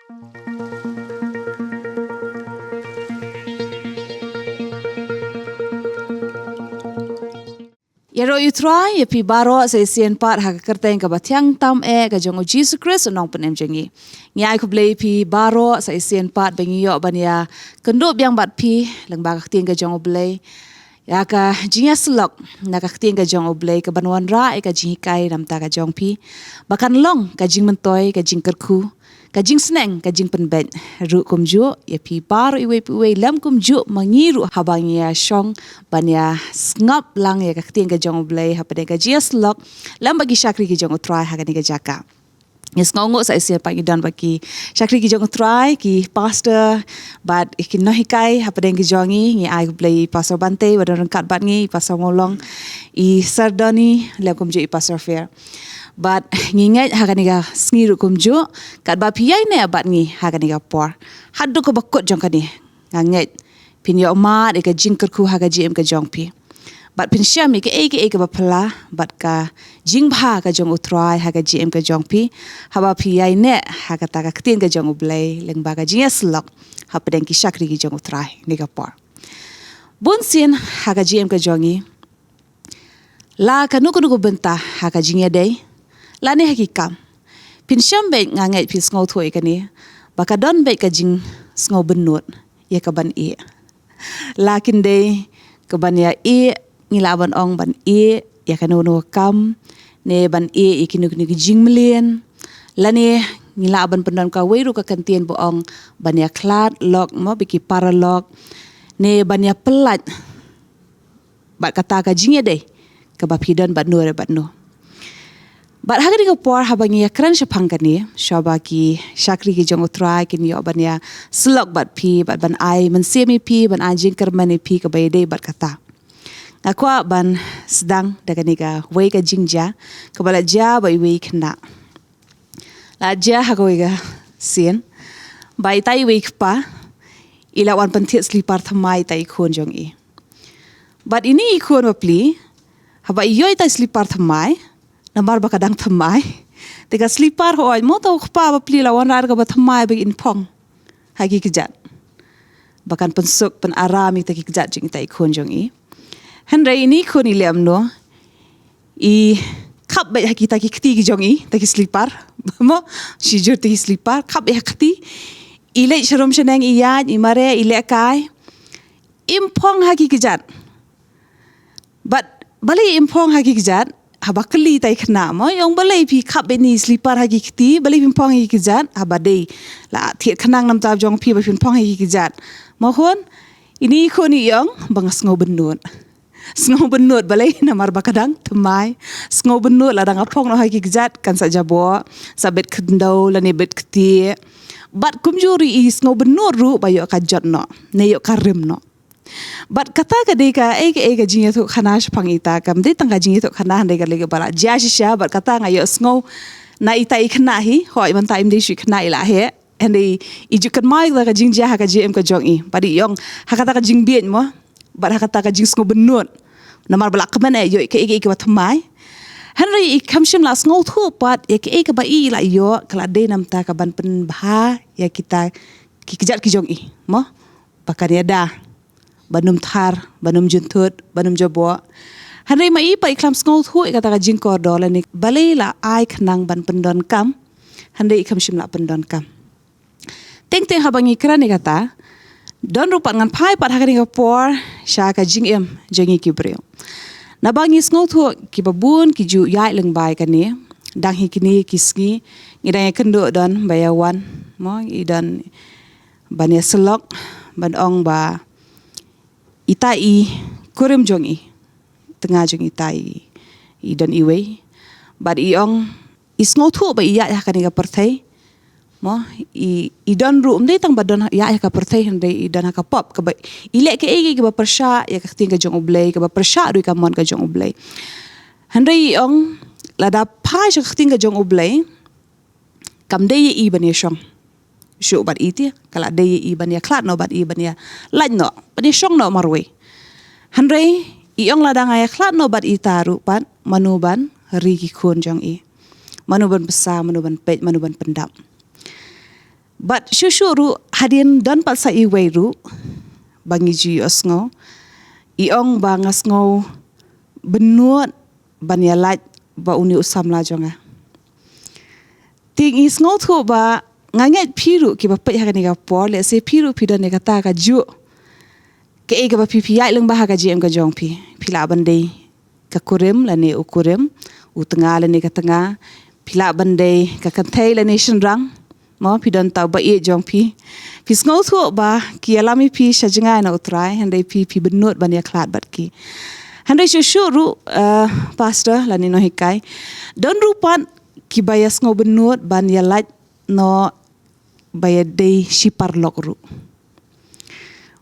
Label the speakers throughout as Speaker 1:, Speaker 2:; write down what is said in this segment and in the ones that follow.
Speaker 1: Yaro utrai yapi baro sa isian part ha kerteng ka batyang tam ka jong Jesus Christ nong penem jengi. Ngai ko blei pi baro sa isian part bengiyo bania kendo biang bat pi lang ba ka ting ka jong blei. Ya ka jinya selok na ka ting ka jong blei ka banwan ra ka jing kai nam ta ka jong pi. Bakan long ka jing mentoy ka jing kerku. Kajing seneng, kajing penben. Ru kumju, ya pi baru iwe lam kumju mengiru habang ya syong banya ngap lang ya kaktiang kajong blay hapade kajia slok lam bagi syakri kijong utrai hakani kajaka. Yes ngongok sa isia pangidan bagi syakri kijong utrai ki pastor bad ikin nohikai hapade kijongi ngi ai blay pastor bante wadon kat bat ngi pastor molong I sardoni lam kumju I pastor fair. But nginget hakaniga sngiru kumju kat ba piyai ne abat ngi hakaniga por haddu ko bakot jong kani nganget pin yo ma de ka jingker ku haga jim ka jong pi but pin syam ke ba pala but ka jing bha ka jong utrai haga jim ka jong pi haba piyai ne haga ta ka ktin ka jong ublei leng ba ka jinga slok hapden ki shakri ki jong utrai ne ka por bun sin haga jim ka jongi la ka nuku benta haga jinga dei lani hakikam pin syam bet ngangai pi sngo thoi kani baka don bet ka jing sngo benut ya ka ban lakin de ka ban ya ngila ban ong ban ya ka no kam ne ban ikinu jing mlien lani ngila ban pendon ka weiru ka kantien bo ong ban ya klat lok mo biki paralog ne ban ya pelat bat kata ka jing ya de ka ba pidon bat no But hagari ko por habang ya kran siya pangkani, siya ki syakri ki jong utrai kin yo ban ya slok bat pi bat ban ai mensemi pi ban anjing kermani pi ka bayde bat kata. Ngakwa ban sedang dagani ka wei ka jingja ka bala ja bai wei kena. La ja hagoi ga sien bai tai wei pa ila wan pentit slipar thamai tai khon jong I. But ini khon mapli haba yoy tai slipar thamai namar ba kadang thamai tega slipar hoy mo to khpa ba pli lawan rar ka ba thamai ba in phong hagi kijat bakan pensuk pen arami ta kijat jing tai khon jong I henry ini khon ilem no I khap ba hagi ta ki kti jong I ta ki slipar mo shijur ta ki slipar khap ya kti ile sharom sheneng iya imare ile kai impong hagi kijat but bali impong hagi kijat habakli tai khna mo yong balai pi khap beni slipar hagi kti balai pimpong hagi kijat habadei la thiet khnang nam tab jong pi ba pimpong hagi kijat mo khon ini khoni yong bangas ngo benut balai namar bakadang thamai ngo benut la dang apong no hagi kijat kan sa jabo sabet khendau la ne bet kti bat kumjuri I ngo benut ru ba yo ka jot no ne yo karim no But kata ka de ka ega jinya tu khana shpang ita kam de tanga jinya tu khana de ka lege bala ja shisha but kata nga yo sngo na ita ikna hi hoi man time de shi khna ila he and they ijukan mai la ka jingja ha ka jm ka jong I padi yong hakata ka jing bien mo but hakata ka jing sngo benut namar bala kaman yo ke ega watmai Henry I kamshim la sngo thu pat ya ke ega ba I la yo kala de nam ta ka ban pen bha ya kita ki kijat ki jong I mo bakar ya da banum thar banum juntut banum jabo hanrei mai pa iklam sngo thu kata ka jing kor dol ni balai la ai khnang ban pendon kam hanrei kham shim la pendon kam teng habang ikran ni kata don rupat ngan pai pat hakani ka por sha ka jing em jengi kibreu na bangi sngo thu ki babun ki ju yai leng bai kan ni dang hikini kisngi ngidang kendo don bayawan mo idan bania selok ban ong ba itai kurim jongi tengah jong itai dan iwe bad iong isngo thu ba iya hakani ka perthai mo idan ru umdei tang badon ya ka perthai hande idan ka pop ka ba ile ke ege ka persha ya ka ting ka jong ublei ka persha ru ka mon ka jong ublei hande iong lada pa ka ting ka jong ublei kam dei I ban shong shu bat iti kala dei I ban ya klat no bat I ban ya laj no ban shong no marwe hanrei iong ladang ay klat no bat itaru pat manuban rigi khon jong I manuban besa manuban pet manuban pendam But syusyuru hadin dan pat sa iway ru bangi jiyos ngo iong bangas ngo benuat banyalat ba uni usam la jonga. Ting is ngo tu ba ngangat piru ki ba pet hakani ka por le se piru pidan ne kata ka ju ke e ka ba pipi ai leng ba ha ka jem ka jong pi pila bandai ka kurim la ne ukurim u tengah la ne ka tengah pila bandai ka kantai la ne shenrang mo pidan tau ba e jong pi ngo tu ba ki alami pi shajengai na utrai handai pi benut ban ya klat bat ki handai syuru pastor la ni no hikai don rupan ki bayas ngo benut ban ya lat no baya day sipar lok ru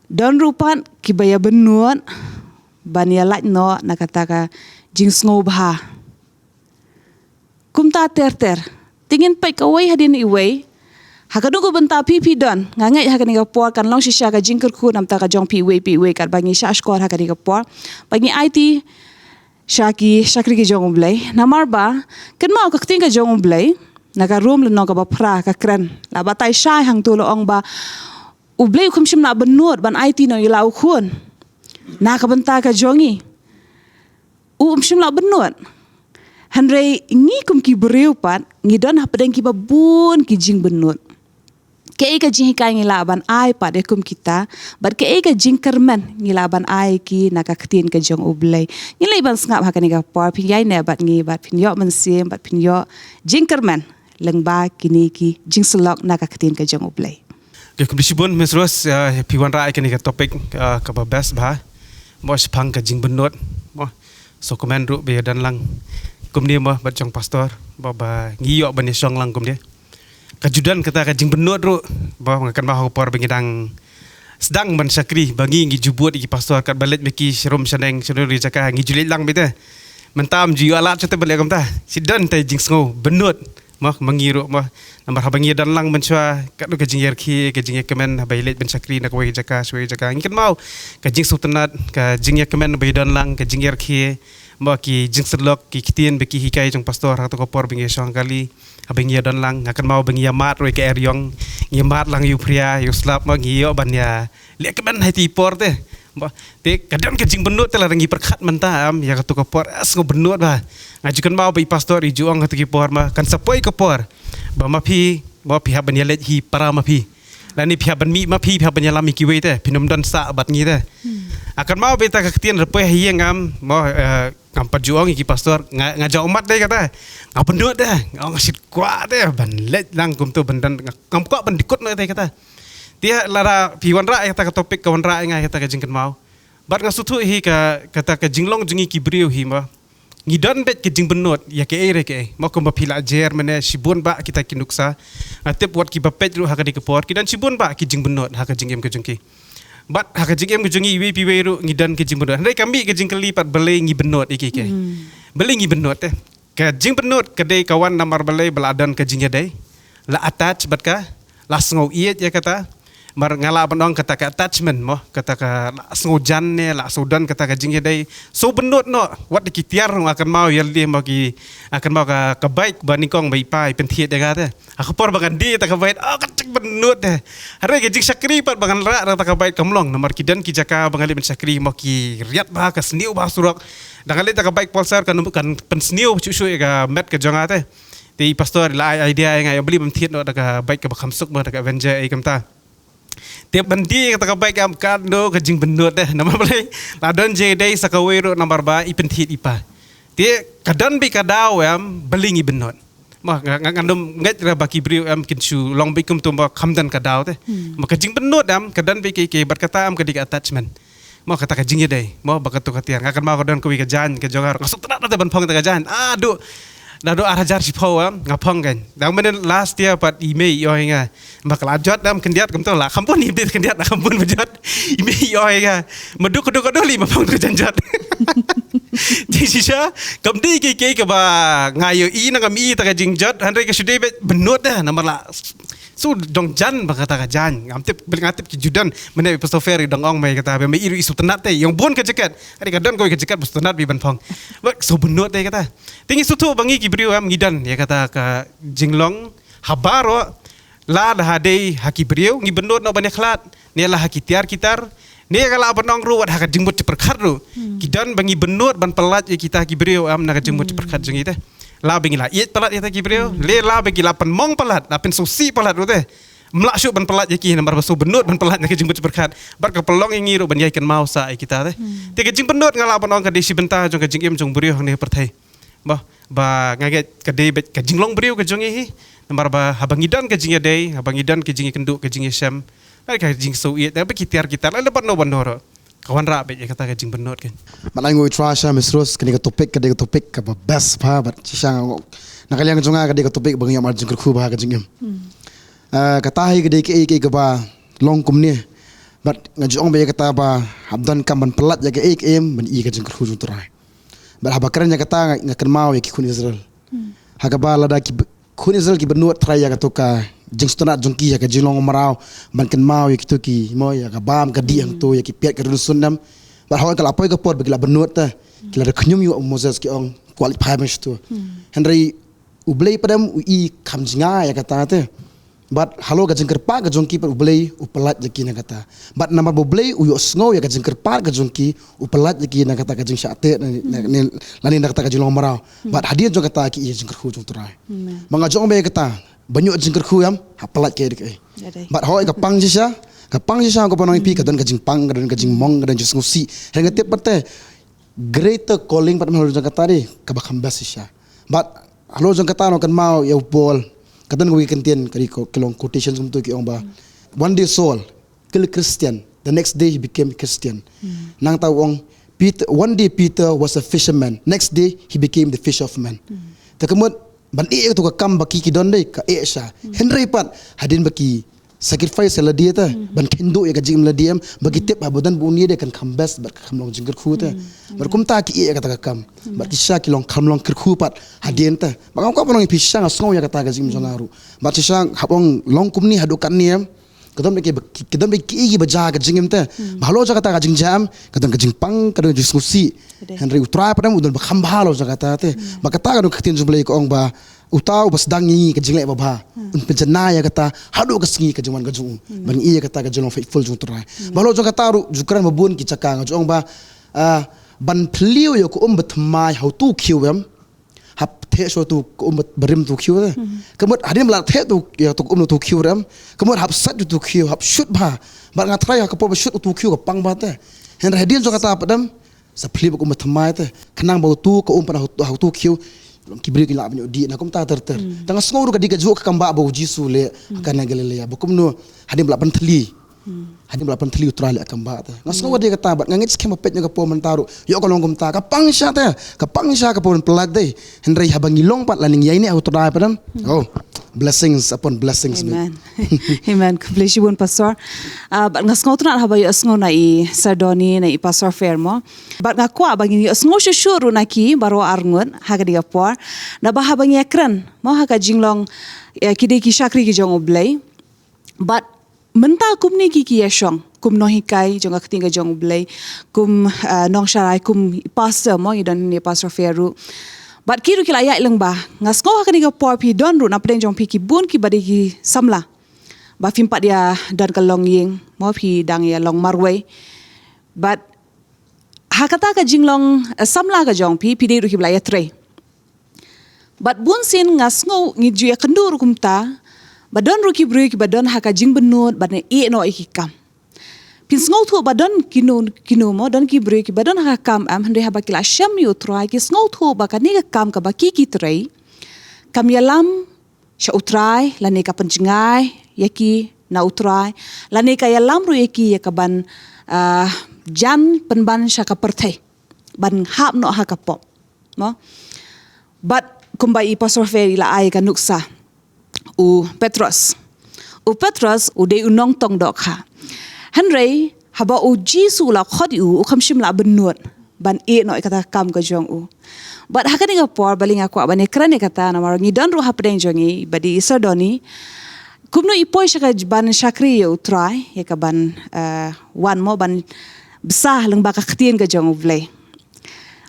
Speaker 1: don rupan ki baya benut ban ya lat no nakataka jings ngo bha kumta ter tingin pai kawai hadin iway hakadu ko benta pipi don ngangai hakani ka por kan long shisha ka jingker khu namta ka jong pi we kat bangi sha skor hakani ka por bangi IT shakri ki jong blai namar ba kan mau ka ting ka jong blai naka room le no ka ba phra ka kran la ba tai shai hang tu lo ong ba u blai khum shim na benut ban IT no ilau khun na ka benta ka jongi shim la benut hanrei ngi kum ki breu pat ngi don hapdeng ki ba bun ki jing benut ke ka jing kai ngilaban ai pada kum kita bar ke ka jing kermen ngilaban ai ki naka ktin ka jong ublai ngilai ban ngap hakani ka por pin yai ne bat ngi bat pin yo man sim bat pin yo jing kermen lengba kini ki jing selok naka ktin ka jong ublai
Speaker 2: ke kubisibun mesros piwan ra kani ka topik ka babas ba mo sepang ka jing benut mo so komen ru be dan lang kum dia mo bat jong pastor ba ngiyo ban song lang kum dia kajudan kata kajing benut ru bahawa ngakan bahawa por bengidang sedang ban sakri bangi ngi jubut iki pastor kat balet meki serum saneng senuri jaka ngi julit lang bete mentam ji alat cete balik kamta sidan tai jing sngo benut mah mangiru mah nambar habangi dan lang mensua kat du kajing yerki kajing kemen bailet ban sakri nak wai jaka suai jaka ngi kan mau kajing sultanat kajing kemen bai dan lang kajing yerki mah ki jing selok ki kitien beki hikai jong pastor atau kopor bengi song kali habangi dan lang akan mau bengi mat roi ke eryong ngimat lang yu pria yu slap ma ngiyo ban ya lek ban hati por te kadang kajing benut telah rangi perkat mentam ya katu kopor as ngo benut ba ngajukan mau bai pastor i juang katu por ma kan sapoi kopor ba ma pi haban ya let hi para ma pi lani pi haban mi ma pi haban ya lami ki we te pinum dan sa bat ngi te akan mau beta ka ketien repoi hieng am mo ngam perjuang iki pastor ngajak umat deh kata ngap benut deh ngasit kuat deh ban let lang kum tu bendan ngam kuat ban dikut deh kata dia lara piwan ra kata ka topik kawan ra ngai kata ka jingkan mau bat ngasutu hi ka kata ka jinglong jungi kibriu hi ma ngidan bet ke jing benut ya ke ere ke mau kum pila jer mene sibun ba kita kinuksa atep wat ki bapet ru ha ka dikepor kidan sibun ba ki jing benut ha ka jingem ke jungki bat haka jingem kujungi iwi piweru ngidan ke jing benut ndai kami ke jing kelipat belai ngi benut iki ke belai ngi benut te ke jing benut kedai kawan namar belai beladan ke jing dai la attach bat ka lasngau iet ya kata mar ngala bandong kata ka attachment mo kata ka lasngau jan ne la sudan kata ka jing dai so benut no wat dikitiar akan mau yaldi mau ki akan mau ka baik banikong bai pai pentiet ya kata aku por bagan di tak baik kacik benut deh hari ke jing sakri pat bagan ra ta ka baik kamlong nomor kidan ki jaka bangali ben sakri mau ki riat ba ka sniu ba surok dangali ta ka baik polsar kan pen sniu cucu ka met ke jonga teh ti pastor la idea yang ayo beli pentiet no ta ka baik ka bakhamsuk mo ta ka venja ai kamta tiap bandi kata ka baik am kan do ka jing benut deh nama boleh ladon je dai sakaweru nomor ba ipentiet ipa ti kadan bi kadau am belingi benut mah ngandom ngat ra baki briu am kinchu long bikum tu ma khamdan kadau te ma kajing benut am kadan bi ke berkata am kedik attachment mau kata kajing dai mau bakatu katiar ngakan mau kadan ko wi kajan ke jogar ngasuk tenak te ban phong te kajan aduh Nado arajar si pau ngapong kan. Dah menen last dia pat email yo inga. Bakal ajot dam kendiat kem tu lah. Kampun ni update kendiat lah kampun bejot. Email yo inga. Meduk keduk li mapong tu janjat. Jadi sisa kam di ke ba ngayo i nangam i ta jingjat handai ke sudah benut dah nomor lah. So dong jan bakata ka jan ngamtip ngatip ki judan mene pastor ferry dong ong mai kata me iru isu tenat te yang bon ke jekat hari kadon ko ke jekat pastor tenat bi ban phong bak so benut te kata tingi sutu bangi ki briu am ngidan ya kata ka jinglong habaro la dah hadei haki beriau ngi benut no banyak lat ne la haki tiar kitar ne kala benong ruat haka jengmut ceperkat ru kidan bangi benut ban pelat ya kita haki beriau am naga jengmut ceperkat jengi teh la bangi la iet pelat ya haki beriau le la bangi la pen mong pelat la pen susi pelat ru teh melak syuk ban pelat ya ki nambar basu benut ban pelat naga jengmut ceperkat bar ke pelong ngi ru ban yai kan mau sa kita teh te ke jeng benut ngala benong ka desi benta jong ka jeng im jong beriau ne pertai ba ngaget ka de ka jinglong beriau ka jongi hi nambar ba habangidan ke jingi day habangidan ke jingi kenduk ke jingi syam ai ka jing so iet tapi kitar la lebat no bandoro kawan ra be kata ka jing benot kan
Speaker 3: Malay ngoi trasha misros kini ka topik ka best pa bat sisang nakaliang jonga ka topik bangi amar jing ku ba ka jingim kata hi ke ba long kumni bat ngajong be kata ba habdan kam ban pelat ya ke em ban i ka jing ku turai bat habakaran ya kata ngakan mau ya ki kun Israel hagaba lada ki kun Israel ki benut trai ya katoka jeng stonat jongki ya ka jinglong marau ban kan mau ya kitu ki mo ya ka bam ka di ang to ya ki piat ka rusunam ba hawa kala poi ka pot bagila benut ta kila knyum yu Moses ki ong kwali pai mas tu Henry ublei padam ui kam jinga ya kata te bat halo ka jengker pa ka jongki pa ublei upelat ya ki na kata bat nama ublei uyo sngo ya ka jengker pa ka jongki upelat ya ki na kata ka jeng syate lani na kata ka jinglong marau bat hadian jong kata ki ya jengker hu jong turai manga jong be kata banyak jengker ku yam hapelat ke dik bat hoi ka pang sisa ko panoi pi ka don ka jing pang ka don ka jing mong ka don jing ngusi henga tep pate greater calling pat halo jong kata di ka bakam bas sisa bat halo jong kata no kan mau ya upol ka don wi kentien ka di ko kelong quotations untuk ki ong ba one day Saul kill Christian the next day he became Christian nang taw ong Peter one day Peter was a fisherman next day he became the fish of man takemut ban to ka kam baki ki don dei ka sha Henry pat hadin baki sacrifice la dia ta ban kendo ya ka jim la diam bagi tep abudan bu ni de kan kambas bar kam long jingker khu ta bar kum ta ki ka ta kam bar ki sha ki long kam long kir khu pat hadin ta bang ko long pi sha ngau ya ka ta ka jim jonaru bar chi sha habong long kum ni hadu kan niam kadam ki igi baja ka jingim ta bhalo jaga ta ka jing jam kadam ka jing pang kadam jing susi Henry utra padam udon ba kham bhalo jaga ta te ba ka ta ka khatin jumlei ko ong ba utau bas dangi ka jingle ba ba un penjana ya kata hadu ka singi ka jingwan ka jung bang iya kata ka jong faithful jung turai bhalo jaga ta ru jukran babun ki chaka nga jong ba ban pliu yo ko bat mai how tu kiwem hap the so tu bat barim tu kiw kamut hadim la the tu ya tu tu kiw ram kamut hap sat tu kiw hap shoot ba bar nga try ka po shoot tu kiw ka pang ba te hen hadil jo kata padam sa pliu ko bat mai te kanang ba tu ko pa how tu kiw kibri ki la banyo di na kum ta ter tanga sngoru ka di ka jo ka kamba ba jisu le ka na galile ya bukum no hadim la ban thli hadim la ban thli utrale akamba ta ngasno wadi ka tabat ngangit skema pet nga po mantaru yo ko longum ta ka pangsha ka po pelat dei henry habangi long pat laning yaini utra padam oh blessings upon blessings
Speaker 1: amen amen kumplesi bun pastor bat ngasno tuna habayo asngo na i sardoni na i pastor fermo bat ngakwa bagi asngo shuru na ki baro arngun haga diga por na ba habangi ekran mo haga jinglong kide ki shakri ki jong oblay bat menta kumni ki yashong kum no hikai jonga ktinga jong blay kum nong sharai kum pastor mo idan ni pastor feru bat kiru kila ya ilang ba ngasgo hakani ga por pi don ru na pren jong pi ki bun ki badi ki samla ba fimpat dia dan kalong ying mo pi dang ya long marway bat hakata ka jinglong samla ga jong pi de ru ki bla ya tre bat bun sin ngasgo ngiju ya kendur kumta badon ruki brui ki badon haka jing benut badne e no ikikam pin sngo thu badon kinu mo don ki brui ki badon haka kam am hande haba kila sham yu try ki sngo thu ba ka ni kam ka ba ki trai kam yalam sha utrai la ne ka panjingai yaki na utrai la ne ka yalam ru yaki ya ka ban jan penban sha ka perthai ban hap no haka pop mo but kumbai pastor feri la ai ka nuksa u Petros u de unong tong dok ha Henry haba u jisu la khodi u khamshim la benut ban e no kata kam ka jong u but hakani ga por balinga ko bane krane kata na mar ngi dan ru hapden jongi badi sardoni kumno ipoi shaka ban shakri u try ya ka ban one mo ban besah leng baka khtien ka jong u vle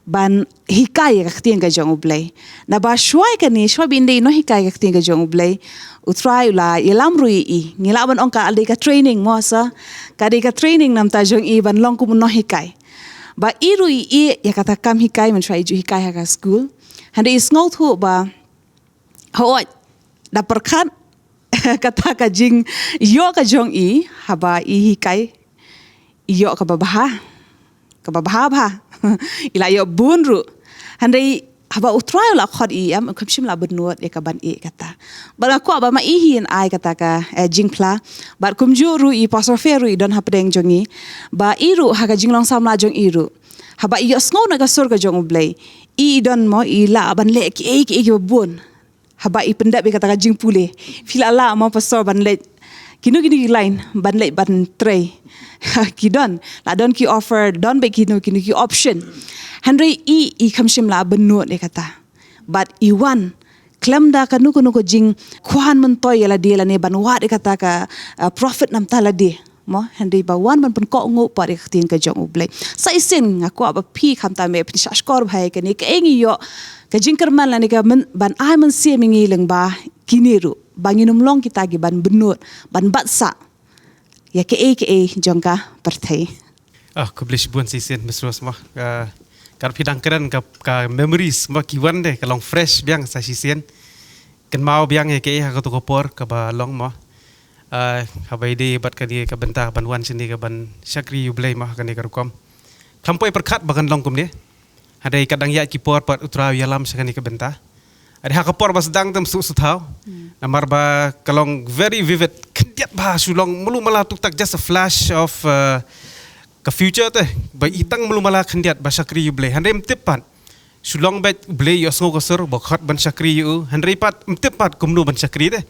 Speaker 1: ban hikai ka tien ka jong ublay na ba shwai ka ni shwai binde no hikai ka tien ka jong ublay utrai ula yelam rui I ngila ban ongka alde ka training mo sa ka de ka training nam ta jong I ban long kum no hikai ba I rui I ya kata kam hikai man shwai ju hikai ha ka school hande is ngau thu ba ho da perkat kata ka jing yo ka jong I haba I hikai yo ka babaha ba ila yo bunru handai haba utrai la khod I am kamshim la benut ya ka ban I kata ba ko ba ma I hin ai kata ka jingpla ba kumjuru I pastor feru I don hapdeng jongi ba iru ha ka jinglong samla jong iru haba yo sngo na ka sur ka jong ublay I don mo I la ban le ki bun haba I pendap kata ka jingpule fila la mo pastor ban le kinu line ban le ban tray kidon la don ki offer don be kinu ki option Henry I kamshim la benut dia kata but iwan klem da kanu jing kuan mentoy la dia la ne ban wa dia kata ka profit nam tala dia mo Henry ba wan man pun ko ngo pa dia tin ka jong ublay sa isin nga ko ba pi kham ta me pin shashkor bhai ka ni ka engi yo ka jing kerman la ni ka ban ai man se mingi leng ba kiniru banginum long kita gi ban benut ban batsa ya ke jongka pertai
Speaker 2: Aku boleh buat season mesra semua. Kalau pidang keren ka memories semua kiwan deh kalau fresh biang sa season. Kan mau biang ya ke aku tu kopor ka ba long mo. Habai de bat ka dia ka bentah ban wan sini ka ban syakri yublay mah kan dia karukom. Kampoi perkat bagan long kum dia. Ada kadang ya kipor pat utra yalam sakani ka bentah. Ada hakapor bas dang tem su tau. Namar ba kalong very vivid kendiat ba sulong mulu malah tak just a flash of ka future teh ba itang mulu malah kendiat ba syakri yublay handai mtipat sulong bet blay yo sngo kosor ba khat ban syakri yu handai pat mtipat kumnu ban syakri teh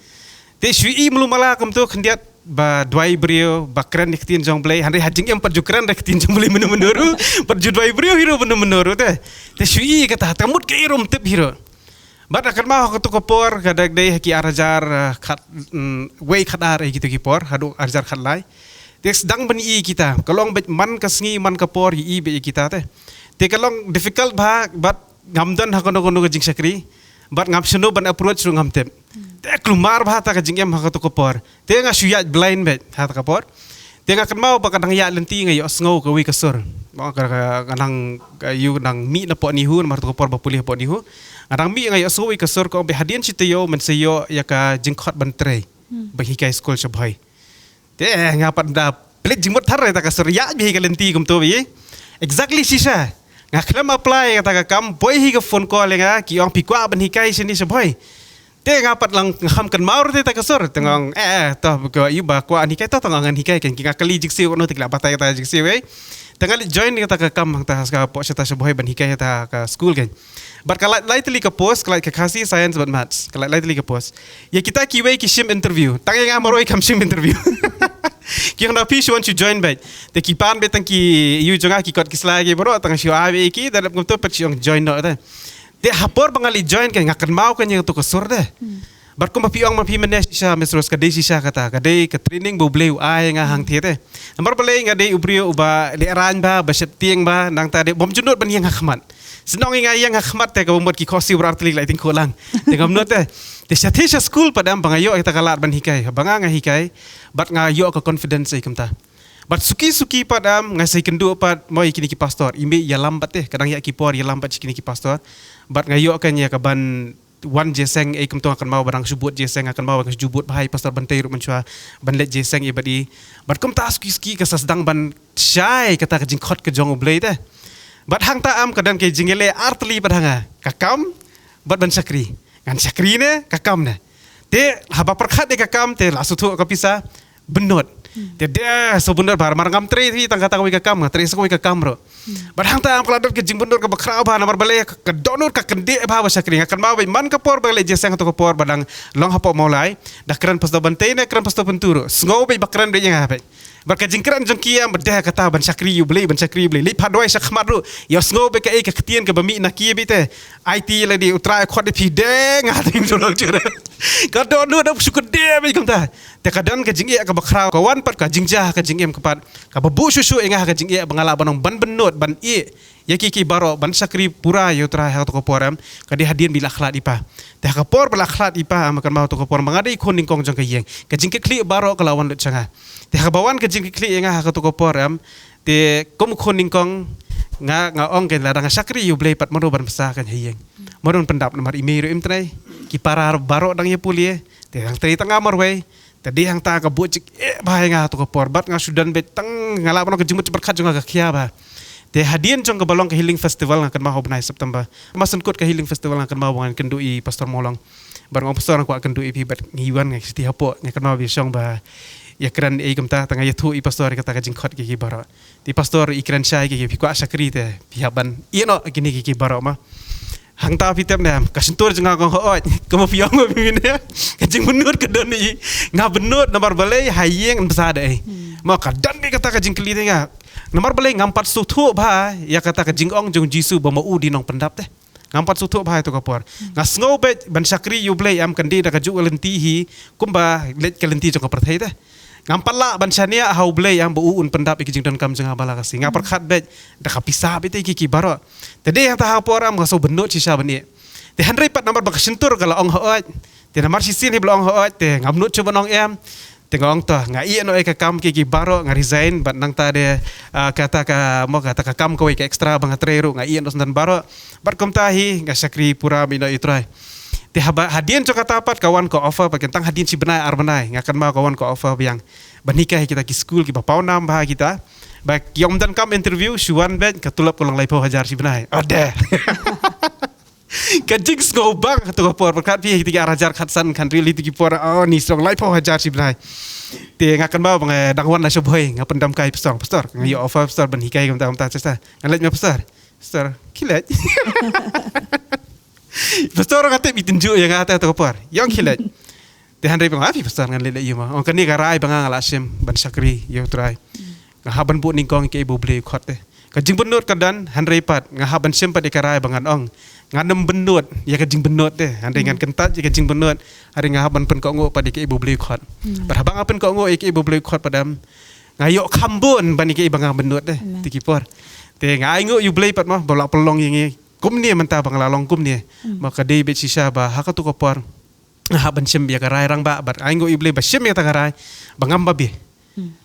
Speaker 2: te shui mulu malah kum tu kendiat ba dwai brio ba keren diktin jong blay handai hajing em pat ju keren diktin jong blay menuru pat ju dwai brio hero menuru teh te shui kata tamut ke irum tip hero Bat akan mau aku tu kopor kadang deh ki arajar kat way kadar gitu kipor hadu arajar kat lai. Dia sedang beni kita. Kalau bet man kasngi man kapor I be kita teh. Te kalau difficult bah bat ngamdan hakono jing sakri. Bat ngam seno ban approach ru ngam tep. Te kelumar bah ta jing em hakato kopor. Te ngasuya blind bet hat kapor. Te akan mau ba kadang ya lenti ngai osngo ka wi kasur. Ba kadang yu nang mi na po nihu mar to kopor ba pulih po nihu. Arang mi ngai asoi kasur ko be hadian chitayo men sayo ya ka jingkhot bantre bahikai school sabhai te ngapat da plek jingmot thar ta kasur ya bi ka lenti kum to bi exactly sisa ngaklam apply ta ka kam boy hi ka phone call nga ki ong pikwa ban hikai sini sabhai te ngapat lang ngam kan maur te ta kasur tengong to ko iba ko an hikai to tangan hikai kan ki ngakali jiksi no tikla batai ta jiksi we tengah join ta ka kam ta ka po ta sabhai ban hikai ta ka school kan But kalau lightly ke post, kalau ke kasih science but maths, kalau lightly ke post, ya kita kiwai kisim interview, tangai ngam maroi kamsim interview. Kiyang na pish want to join back. Te kipan betang ki you jonga ki kot kislagi bro, tangai siu awe ki dalam kumto pet siung join no te. Te hapor bangali join kan ngakan mau kan yang tu kesur deh. But kung mapiong mapimanes siya mesros kadai siya kata kadai ke training bu bleu ay nga hang te. Namar balay nga dai ubrio uba leran ba baset tieng ba nang tade bom junot ban yang hakmat. Senang ingat yang hakmat te kabumot ki kosi berarti lagi ting kolang. Tengam not te. Te syathisha school padam bangayo kita kalat ban hikai. Banga nga hikai. Bat ngayo ka confidence ay kamta. Bat suki padam ngasai kendu pat moi kini ki pastor. Imbe ya lambat te kadang ya kipor ya lambat kini ki pastor. Bat ngayo kan ya kaban wan jeseng ay kamto akan mau barang subut jeseng akan mau barang subut bahai pastor bantai ru mencua ban let jeseng ibadi. Bat kamta suki kasasdang ban syai kata kajingkhot ke jong ublay te. Bat hang taam kadang ke jingele artli padanga kakam bat ban sakri ngan sakri ne kakam ne te haba perkhat de kakam te lasutu kapisa benot te dia sebenar bar marangam tre ti tang kata wi kakam tre sakwi kakam ro bat hang taam kladot ke jing benor ke bakrau ba namar bale ke donor ka kende ba sakri akan mau man ka por bale jeseng to ko por badang long hapo maulai dah kran pas do bantei ne kran pas do penturu sngo be bakran de yang apa Barka jingkran jengkia bedah kata ban sakri you beli lip hadwai sakmat ru ya sngo be ka e ka ketien ka bami na kia bite IT la di utra khot de pideng ngating sulong cura ka do nu da suku de be kamta te kadan ka jingia ka bakrau ka wan pat ka jingjah ka jingem kepat ka babu susu engah ka jingia bangala banong ban benot ban Ya ki baro ban sakri pura yo tra ha to koporam ka di hadian bila khlat ipa. Te ka por bila khlat ipa makan mau to kopor mangade ikon ningkong jong ka yeng. Ka jing ke kli baro kelawan lut changa. Te ka bawan ka jing ke kli nga ha to koporam te kom kon ningkong nga ong ken ladang sakri yo blei pat modo ban pesa kan yeng. Modon pendap nomor email im trai ki para baro dang ye pulie te hang tri tanga marwei. Tadi hang ta ka bucik bahai nga to kopor bat nga sudan bet tang ngalap no ka jimut berkat jong ka khia ba. Te hadian jong ke balong ke Healing Festival akan mau benai September. Masun kut ke Healing Festival akan mau bangan kendui Pastor Molong. Barang pastor aku akan kendui pi bat ngiwan ngai siti hapo ngai kan mau bisong ba ya kran e kamta tanga yatu i pastor kata ka jingkhot ki baro. Ti pastor ikran syai ki pi kwa sakri te pi haban. Ino gini ki baro ma. Hang ta pitep ne kasentur jeng ngong hoot kemo piong mo bimine kajing benut ke doni nga benut nomor balai hayeng besar deh. Mau kadan bi kata kajing keli tengah. Nomor balai ngampat sutu bah ya kata kajing ong jong Jisu ba mau di nong pendap teh. Ngampat sutu bah itu kapor. Ngas ngau bet ban sakri yu balai am kandi da kaju lenti hi kumba let kelenti jong kaperthai teh. Ngampat la ban sania hau balai am bu un pendap ikijing dan kam jeng abala kasi. Ngapar khat bet da kapisa bete ki baro. Tadi yang tahap orang ngaso benut sisa beni. Te handrai pat nomor bakasentur kalau ong hoot. Te nomor sisin hi belong hoot te ngamnut coba nong em. Te ngong toh ngai no ka kam ki baro nga resign bat nang ta de kata ka mo kata ka kam ko ke extra bang atreru ngai no sandan baro. Bat kom tahi nga sakri pura mino itrai. Te hadian co kata pat kawan ko offer pat kentang hadian si benai ar benai ngakan mau kawan ko offer yang bernikah kita ki school ki bapau nam bah kita. Baik, yang dan kam interview Shuan bet ketulap pulang lai hajar si benai. Ada. Kajing ngobang tu kapor berkat pi tiga rajar khatsan country li tiki por ni strong lai hajar si benai. Te ngakan bawa bang dangwan la shoboi ngapendam kai pastor. Ngayo offer pastor ben hikai kam ta cesta. Ngalet me pastor. Pastor, kilat. Pastor ngate bitinju yang ngate tu kapor. Yang kilat. Te handai bang api pastor ngalet ieu mah. Ong kani garai bang ngalasim ban sakri yo try. Ngahaban bu ningkong ke ibu beli khot teh. Kajing benut kadan handrai pat ngahaban sempat ikarai bangan ong. Nganem benut ya kajing benut teh. Handai ngan kentat ya kajing benut. Hari ngahaban pen ko ngo padi ke ibu beli khot. Berhabang apen ko ngo ke ibu beli khot padam. Ngayok kambun bani ke ibang benut teh. Tikipor. Te ngai ngo yu beli pat mah bolak pelong yang kum ni mentah bang lalong kum ni. Maka dei bet sisa ba hakatu kopor. Ngahaban sem ya karai rang ba bar ai ngo yu beli ba sem ya ta karai. Bangam babi.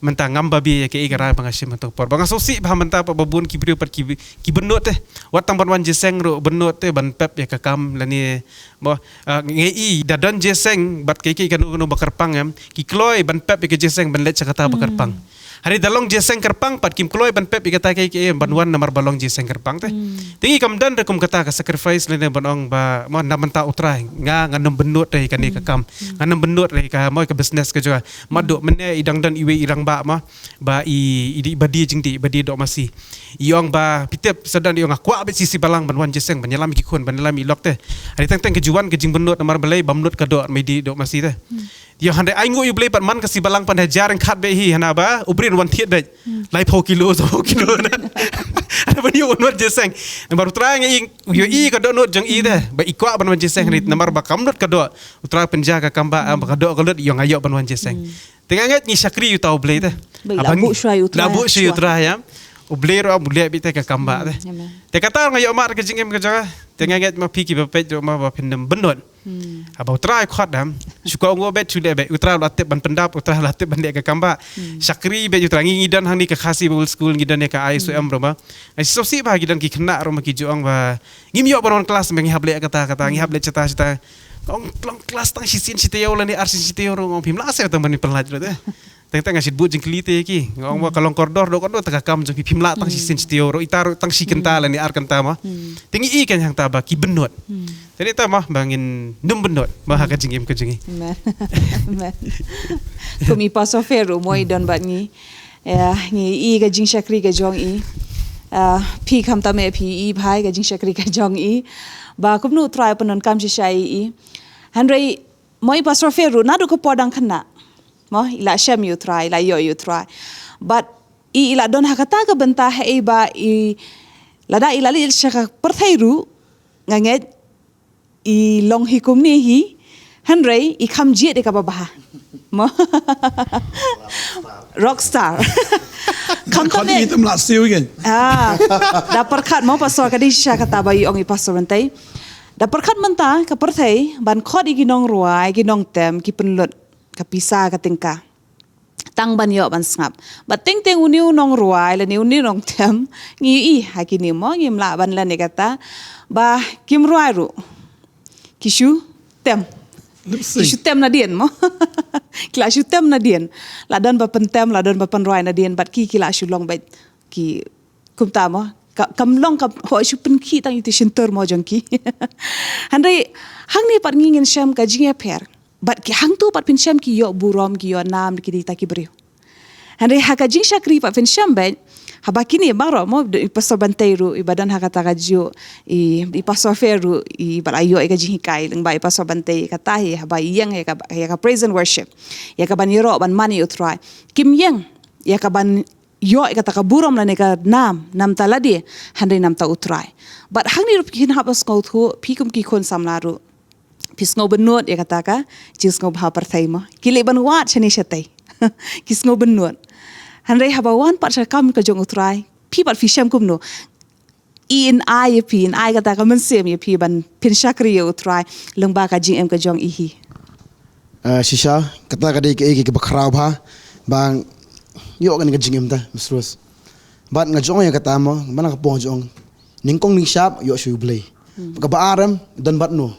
Speaker 2: Mentah ngambabi ya ke igara bangasim untuk por bang asosi bah mentah pa babun kibriu pat ki benut teh watang ban jeseng ro benut teh ban pep ya kakam lani mo ngei dadan jeseng bat ke kanu bakar pang em ki kloi ban pep ke jeseng ban let sakata bakar pang hari dalong jeseng kerpang pat kim kloi ban pep kata ke ban wan namar balong jeseng kerpang teh tingi kam dan rekum kata ka sacrifice lene banong ba mo na mentah utrai nganem benut teh kan kakam nganem benut teh ka mo ke business ke juga maduk mene idang dan iwe irang ba ma ba i badi jingdi badi dok masih iong ba pitep sedang iong akwa bet sisi balang ban wan jeseng ban yalam ki khun ban yalam i lok teh hari tang kejuan kejing benut namar belai bamnut ka dok medi dok masih teh dia handai aingu yu belai pat man kasi balang pan hajar ang khat be hi hana ba ubrin wan thiet bet lai pho kilo so kilo na ada ban yu onwar jeseng namar utra ngi yu i ka dok not jang i teh ba ikwa ban wan jeseng rit namar ba kamnut ka dok utra penjaga kamba ka dok ka lut iong ayo ban wan jeseng tengah ngat ni sakri yu tau blei teh.
Speaker 1: Labu syai
Speaker 2: utra ya. Ublei ro bulia bite ka kamba teh. Te kata ngayo mar ke jingem ke jaga. Tengah ngat ma piki ba pet ma ba pendem benut. Aba utra khot dam. Suka ngo bet sude bet utra latip ban pendap utra latip ban dek ka kamba. Sakri bet utra ngidan hang ni ka khasi bul school ngidan ka ISM ro ma. Ai sosi ba gidan ki kena ro ma ki juang ba. Ngim yo ban kelas mengi hable kata ngi hable cita-cita. Kong kelas tang sisin siteo lani arsin siteo ngong pim la se teman ni pelaj teh. Teng ngasit bu jeng kelite ki. Ngong wa kalong koridor do kondo teka kam jeng pim la tang sisin siteo ro itaro tang si kenta lani ar kenta mah. Tengi i kan yang taba ki benut. Jadi ta mah bangin num benut mah ka jengim ke jengi.
Speaker 1: Men. Kumi pasoferu moi don bat ni. Ya ni i ka jing sakri ka jong i. Pi kham ta me pi i bhai ka jing sakri ka jong i. Ba kumnu try panon kam shai i. Handrai moi pastor feru na do ko podang khana. Mo ila sham you try, ila yo you try. But i ila don hakata ka benta he ba i lada ila li shaka perthairu nganget i long hikum ni hi. Handrai i kham jie de ka ba. Mo rockstar.
Speaker 4: Kau ni kita melasiu kan.
Speaker 1: Dapat kat mau pasal kadi sya kata bayi ong pasal bentai. Dapat kat mentah ke pertai ban khot iginong ruai iginong tem ki penlut ke pisah ke tingkah. Tang ban yo ban sngap. Bat ting ting uniu nong ruai la niu ni nong tem ngi I hakini mo ngim la ban la ne kata ba kim ruai ru. Kishu tem. Kishu tem na dien mo. Kila shu tem na dien. Ladan ba pentem ladan ba penruai na dien bat ki kila shu long bat ki kumta mo. Kam long kam ho shu pen ki tang itu shinter mo jong ki. Handai hang ni pat ngingin syam ka jingya per. Bat ki hang tu pat pin syam ki yo burom ki yo nam ki di ta ki brio. Handai haka jing syakri pat pin syam bat haba kini baro mo i pastor banteiru i badan hakata kajio i pastor feru i balayo i kajing hikai leng ba i pastor bantei katahi haba yang ya ka praise and worship ya ka ban yero ban mani utrai kim yang ya ka ban yo i kata ka burom la ne ka nam taladi handai nam ta utrai but hangni rup kin habas ko thu pikum ki kon samlaru pisngo benut ya kata ka jisngo bha parthai mo kile ban wat chani shatai kisngo benut Handai habawan pat kam ka jong utrai pi pat fisham kumno in ai kata ka mensem ye pi ban pin shakri ye utrai lengba ka jing em ka jong ihi
Speaker 3: Shisha kata ka dei ke bakrau ba bang yo kan ka jing em ta misros. Bat nga jong ya kata mo mana ka pong jong ningkong ning shap yo shu blay. Ka ba aram dan bat no.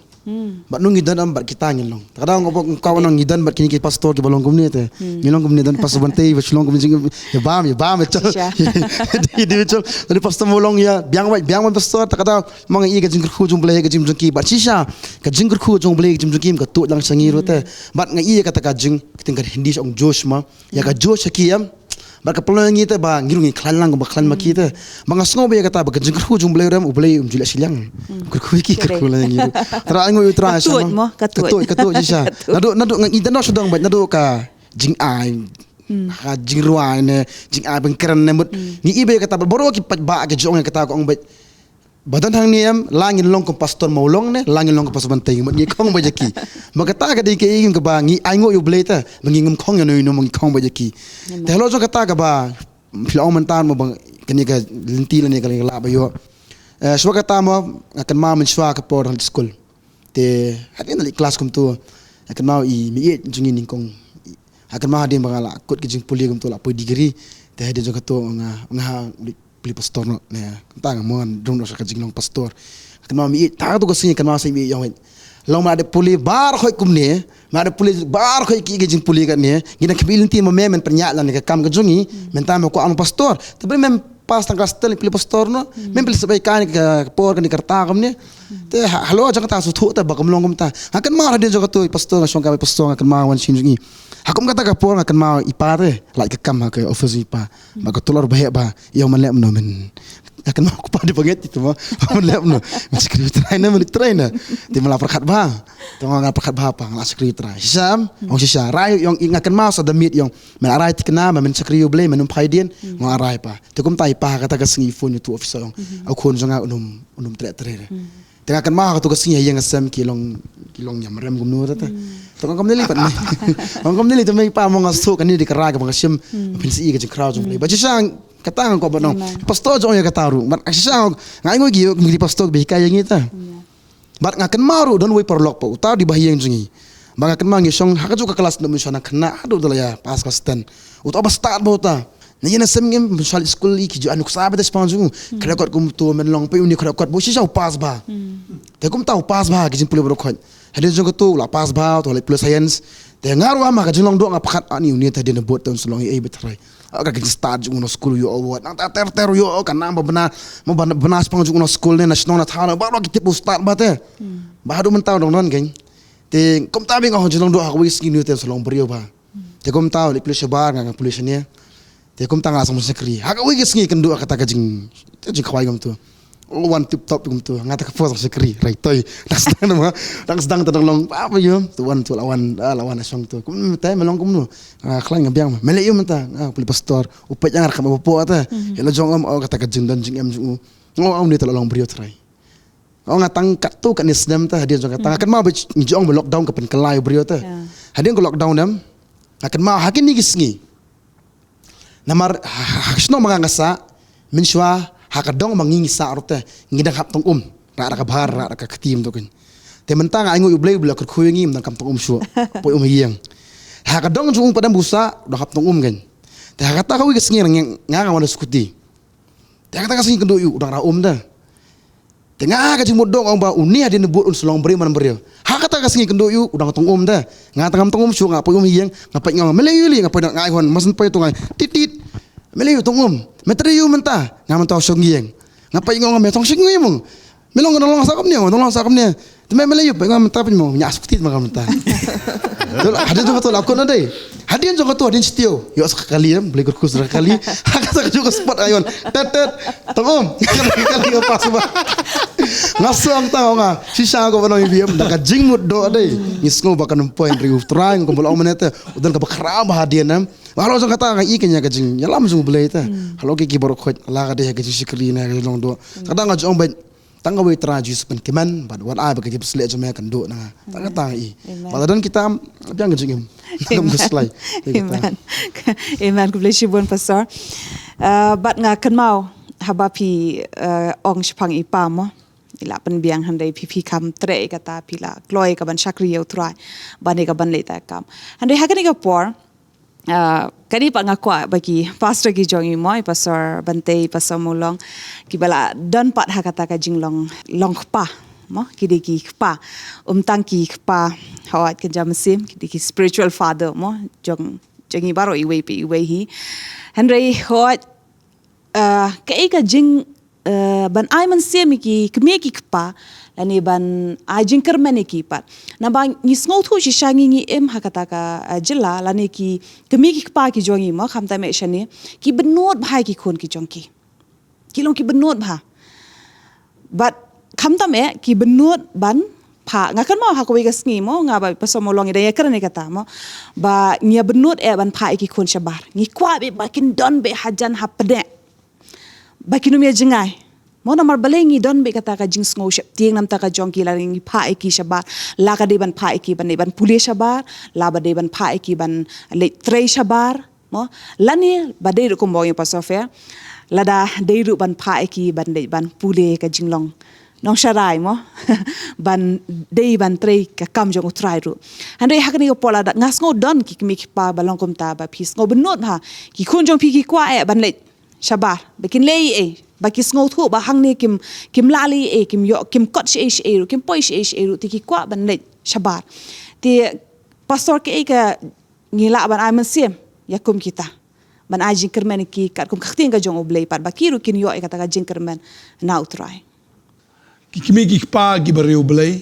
Speaker 3: Bat nung idan am bat kita ngin long. Kadang kau nang idan bat kini ki pastor ki balong kumni te. Ngilong kumni dan pastor bantei bat shlong kumni jing ya bam chal. Di chal. Dari pastor molong ya biang pastor kata mang i ka jing khu jung blay ka jing ki bat shisha ka jing khu jung blay jing ki ka tu lang sangi ro te. Bat nga i kata ka jing tingkar hindi ong Josh ma. Ya ka Josh kiyam Baka pelong ngita ba ngirungi klan lang ba klan makita mga sngo ba kata ba kajing khu jung blay ram ublay jula silang kurku ki kurku lang ngiru tra ngo utra sama katut jisa nadu ngita no sudang ba nadu ka jing ai ha jing ruai ne jing ai bang keren ne mut ni ibe kata boro ki ba ka jong kata ko ong ba badan hang niam langin long ko pastor maulong ne langin long ko pastor bantay mut ngi kong ba jaki magata ka di ke ingin ka ba ngi ai ngo ublay ta mangingam kong no ngi kong ba jaki te lo jo kata ka ba pila mantan mo bang kani ka linti ne ka la ba yo so kata mo akan ma men swa ka por hal school te hatin na class kum tu akan ma I mi jungin ning kong akan ma din bangala kot ki jing puli kum tu la po degree te hadin jo ka to nga pili pastor no ne tang mo dong no sa ka jing long pastor akan ma mi ta to ko sin kan ma sa mi yang long ma de puli bar khoi kum ne ma de puli bar khoi ki jing puli kan ne gina kabilin ti mo men pernya lan ka kam ka jungi men ta mo ko am pastor te men pas tang kastel pili pastor no men pili sabai kan ka por kan karta kam ne te halo jang ta su thu ta ba kam long kum ta akan ma hadin jo ka to pastor nga song ka pastor akan ma wan sin jungi hakum kata ka por akan ma ipare like kam ka office ipa ba ka tulor ba ba yang man lem no men akan ma ko pa di paget itu mo man lem no script trainer men trainer di mala perkat ba to nga perkat ba pa la script trainer sam ong sisa rai yang akan ma sa damit yang men arai tikna men script blay men paidien ngo arai pa te kum tai pa kata ka singi phone tu office ong au khon zonga unum tre tengah kan mah tu kasih yang asam kilong yang merem gumnu tata tengah kamu nili pat mai kamu nili tu mai pa mo ngaso kan ni di keraga bang asim pinsi i ka jeng crowd jumlay baca sang kata ko banong pastor jong ya kataru mat asang ngai ngo gi ngi pastor be kaya ngita bat ngakan maru don we perlok pa utar di bahiyang jungi bang akan mangi song haka ka kelas no misana kena adu dala ya pas kelas 10 utar ba start bota Naya na semngem misal school iki jo anu sabe da spanjung kada kot kum tu men long pe uni kada kot bo sisa pas ba te kum tau pas ba ki jin pule bro khon hadin jong tu la pas ba to le plus science te ngaru ama ka jong do ngapakat ani uni ta din bot ton sulong e betrai aga ki start jung no school yo awat nang ta ter yo kan namba bena mo bena spanjung no school ne national na thana ba ki tipu start ba te ba hadu men tau dong non geng te kum ta bing jong do ha wis ki ni te sulong brio ba te kum tau le plus ba nga police ne te kum tang asam sekri haka wi gisngi kendu kata ka jing khawai gam tu one tip top gam tu ngata ka pos sekri right toy tak sedang tadang long apa yo tu wan tu lawan asong tu kum tai melong kum nu khlang ngam mele yo menta puli pastor upet yang rakam popo ata elo jong am kata ka jing dan jing em jung ngom ni tolong brio try ngatang kat tu kan isdam ta hadir jong kata kan ma jong lockdown ka pen kelai brio ta hadir ko lockdown dam akan ma hakin ni gisngi namar haksno mangangasa minshwa hakadong mangingisa rote ngidang hap tong ra ka bahar ra ka ketim to kin te mentang aingo ublay bla kur khuyengim nang kam tong shu poi hiang hakadong jung padam busa do hap tong kan te hakata ka wi kesngir nga wana skuti te hakata ka sing kendo yu udang ra dah tengah ka jimut dong ba uni adin nebut un sulong beri man beri hakata ka sing kendo yu udang tong dah nga tangam tong shu nga poi hiang ngapa ngam melayu li ngapa ngai hon masen poi to ngai titit melayu tong metriu mentah ngam taw songieng ngapa ngam metong singi mong melong nolong sakam ni temai melayu pe ngam mentah pun nya skutit magam mentah hadin jo betul aku nadai hadin jo betul hadin setio yo sekali beli kurkus sekali hakata juga spot ayon tet tong kali apa sebab ngasong tahu nga sisa ko banong ibiem daga jingmut do dai ngisngo bakan point riu trang ko bolong menete udan ka bakram hadian nam halo jong kata nga ikenya ka jing yalam jung belai ta halo ki borok khot ala ka de ka sikli na long do kadang nga jong bai tangga we trajus pen keman bad wan ai bakati pesle jome kan do na tangga tangi badadan kita biang jingim nam guslai
Speaker 1: amen ku bless you bon pastor bat nga kan mau habapi ong shpang ipa mo ila pen biang handai pipi kam tre kata pila gloi ka ban shakri yo try bani ka ban leta kam handai hakani ka por kani pa ngakwa bagi pastor ki jongi moi pastor bante pastor mulong ki bala don pat hakata ka jinglong long pa mo ki pa tang ki pa hawat ke jamsim ki spiritual father mo jongi baro iwe hi handai hot ka jing ban ai man sem ki kme ki pa lani ban ai jing kermane ki pat na bang ni sngo thu shi shangi ni em hakata ka jilla lani ki kme ki pa ki jongi mo khamta me shani ki benot bhai ki khon ki jongki kilong ki benot bha but khamta me ki benot ban pha ngakan mo ha ko we gasngi mo nga ba pasomo long ida yakrane kata mo ba nya benot ban pha ki khon shabar ni kwa be bakin don be hajan hapde bakinu me jingai mo namar balengi don be kata ka jing sngo shep tieng nam ta ka jongki la ring pha eki shabar la ka de ban pha eki ban pule shabar la ba de ban pha eki ban le trei shabar mo lani ba de ko mo pa software la da de ru ban pha eki ban pule ka jinglong nong sharai mo ban de ban trei ka kam jong utrai ru handai hakani ko pola da ngasngo don ki mi pa balong kom ta ba phis ngo benot ha ki khon jong phi ki kwa ban le shabar bakin lei baki sngo thu ba hangni kim lali kim yo kim kot shi kim poi shi ti ki kwa ban le shabar ti pastor ke ka ngila ban ai man sim yakum kita ban ai jingkermen ki kat kum khtin ga jong oblei par bakiru kin yo kata ga jingkermen na utrai
Speaker 4: ki kimi ki pa ki bareu blai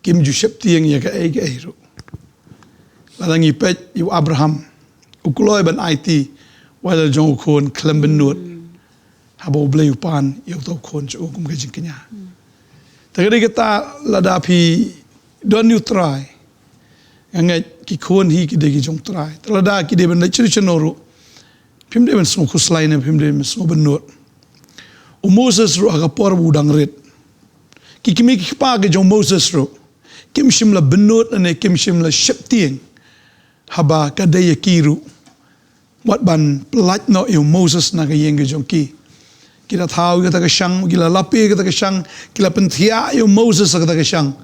Speaker 4: kim ju shep tieng ya ka ro ladangi pet yu Abraham ukuloi ban IT wala jong kon klemben nut habo blai upan yo to kon jo kum ga jingkenya tagari kita ladapi don you try ngai ki kon hi ki de ki jong try lada ki de ban chiri chonoro pim de ban so kuslaina pim de so ban nut o Moses ro aga por budang ret ki kimi ki pa ge jong Moses ro kim shimla benut ane kim shimla sheptieng haba ka de yakiru wat ban plat no yo Moses na ga yeng ge jong ki kila thau ga ta ga shang kila lapi ga ta ga shang kila penthia yo Moses ga ta ga shang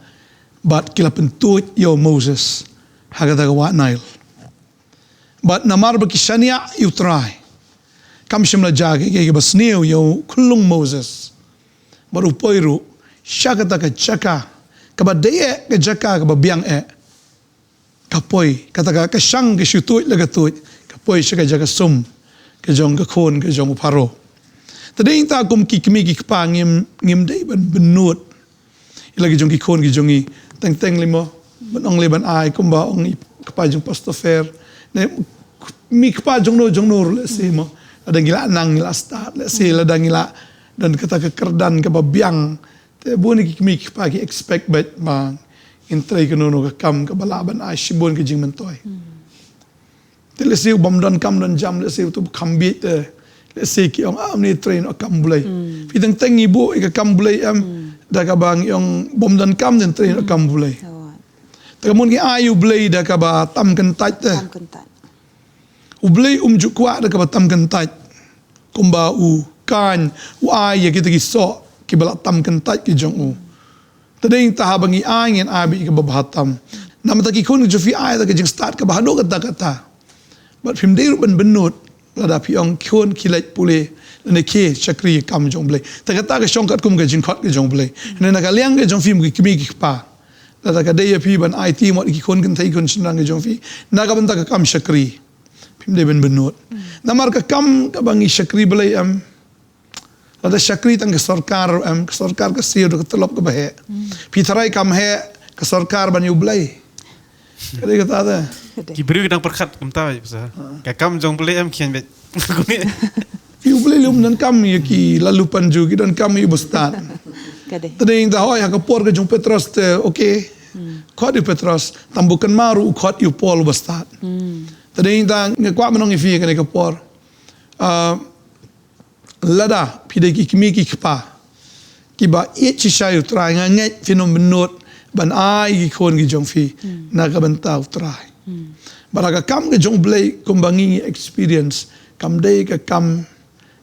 Speaker 4: but kila pentut yo Moses ha ga ta ga wa Nile but namar ba ki shania you try kam shimla jage ge basneu yo kulung Moses baru poiru shakata ka chaka ka ba de ka jaka ka ba biang ka poi kata ka shang ke shutui la ga tu ka poi shaka jaga sum ke jong ka khon ke jong paro tading ta kum ki kimi ki pa ngim dei ban benut ila ke jong ki khon ki jongi teng limo ban ong le ban ai kum ba ong ka pa jong pastor fair ne mi ka pa jong no le se mo ada gila nang la start le se la dangila dan kata ke kerdan ke ba biang te boni ki kimi ki pa ki expect bet ma intrai ke nono ka kam ka balaban ai shibon ke jing mentoi te le se bom dan kam dan jam le se tu khambit le se ki ong am ni train kam bulai pi teng ibu ka kam bulai am da ka bang yong bom dan kam dan train kam bulai ta mun ki ayu bulai da ka ba tam kan tat te Ublay jukwa da kabatam kentaj. Kumba kan ai ya kita kisok kibalak tam kentaj ki jong u. Tading tahabangi angin abi ka babahatam. Nama taki kun jofi ai da ka jing start ka bahado kata. But film day ban benut lada piong kun kilat pule ne ke chakri kam jong blai. Ta kata ka shongkat kum ka jing khot ka jong blai. Ne na ka liang ka jong film ki kimi ki pa. Lada ka day pi ban IT mo ki kun kan thai kun chinang ka jong fi. Na ka ban ta ka kam chakri. Film day ban benut. Namar ka kam ka bangi chakri blai am. Lada chakri tang ka sarkar am ka sarkar ka sir ka telop ka bahe. Pi tharai kam he ka sarkar ban yu blai. Kadai kata ada.
Speaker 2: Kibru kita perkat kum tahu pasal. Kakam jong boleh am kian bet.
Speaker 4: Yu boleh lum dan kami ki lalu panju ki dan kami bestat.
Speaker 1: Kade.
Speaker 4: Tading dah hoy ka por ka jong Petros te okey. Khot yu Petros tambukan maru khot yu Paul bestat. Tading dah ngakwa menong ifi ka por. Lada pide ki kimi ki kpa. Ki ba i chi shayu try ngai finom benot ban ai ki kon ki jong fi na ka ban tau try. Baraga kam ke jong blai kumbangi experience kam day ka kam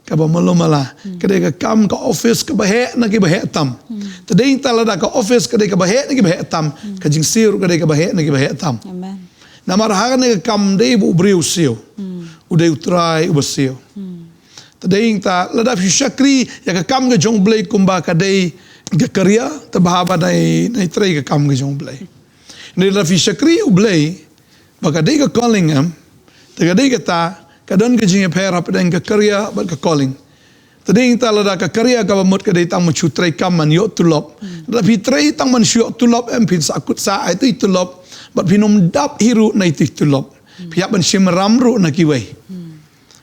Speaker 4: ka ba malomala ka kam ka office ka bahe na ki bahe tam today talada ka office ka ka bahe na ki bahe tam ka jing siru ka ka bahe na ki bahe tam
Speaker 1: Amen.
Speaker 4: na marhaga na kam day bu breu siu uday utrai ubasiu today ta lada fi shakri ya ka kam ke jong blai kumba ka day ka karya ta bahaba nai trai ka kam ke jong blai ni la fi shakri ublai baka day ka calling am taga day kata kadon ka jinga pera pedang ka karya ba ka calling tading talada ka karya ka mot ka day tang machu tray kam man yo tulop da pi tray tang man syo tulop am pin sakut sa ai tu tulop ba pinum dap hiru na itu tulop pi ban sim ramru na kiwai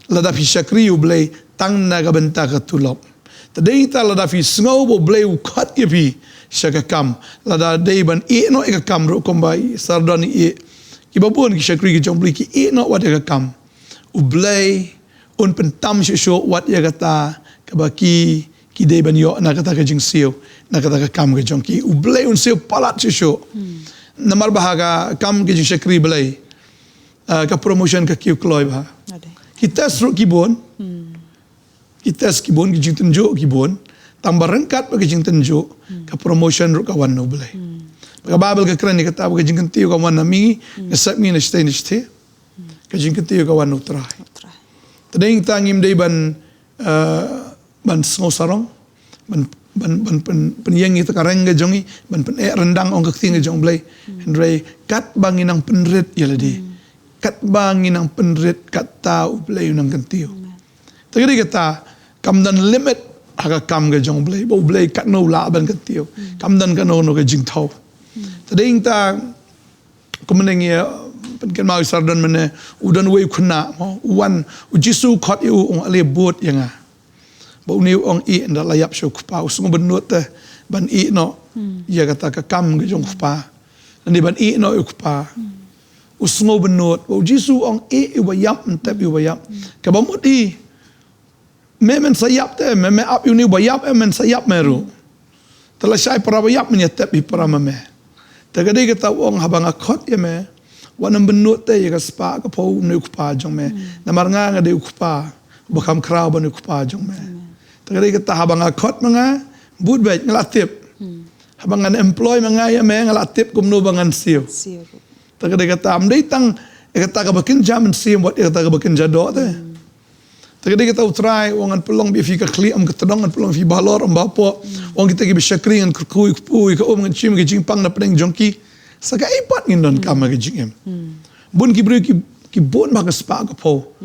Speaker 4: lada pi shakri u blay tang na ka benta ka tulop tading talada fi snow bo blay u khat ye pi shaka kam lada day ban e no ka kam ro kombai sardani e Kibabun ki shakri ki jong bli ki e no wat ya kam ublay un pentam sho wat ya kata kabaki ki de ban yo na kata ka jing siu na kata ka kam ka jong ki ublay un siu palat sho namar bahaga kam ki jing shakri blay ka promotion ka ki kloy ba ki test ro ki bon ki test ki bon ki jing tenjo ki bon tambah rengkat pa ki jing tenjo ka promotion ro ka wan no blay Pagka babel ka kran ni kata ka jingkan tiyo ka wan na mingi nasap mi na stay ka jingkan tiyo ka wan no try. Tading tangim day ban sngo sarong ban penyang ita kareng ka jongi ban pen rendang ong kakting ka jong blay Henry kat bangin ang penrit yaladi kat bangin ang penrit kat tau blay nang kantiyo. Tagadi kata kam dan limit aga kam ka jong blay bo blay kat no laban kantiyo kam dan ka no ka jing tau. Tading ta kumeneng ya penken mau sardan mene udan we kuna wan ujisu khot yu ong ale bot yanga bo ni ong i nda layap sho kpa usung benut te ban i no ya kata ka kam ge jong kpa ni ban i no yu kpa usung benut bo ujisu ong i yu bayap ntep yu bayap ka ba mut i men sayap te me ap yu ni bayap men sayap meru tala sai para bayap menyetep i para me Tagadi kita wong habang akot ya me wanam benut te ya ka spa ka po ne ukpa jong me namar nga de ukpa bakam kraw ban ukpa jong me tagadi kita habang akot mga bud bet ngalatip habang an employ mga ya me ngalatip kumno bangan siu tagadi kita am dei tang kata ka bakin jam sim wat kata ka bakin jado te tagadi kita utrai wong an pelong bi fi ka kli am ketedong an pelong fi balor am bapo wong kita ki bisyakri an kurkui pui ka om ngachim ki jingpang na pedeng jongki saka ipat ngindon kama ki jingem bun ki bru ki bon ba ka spa ka po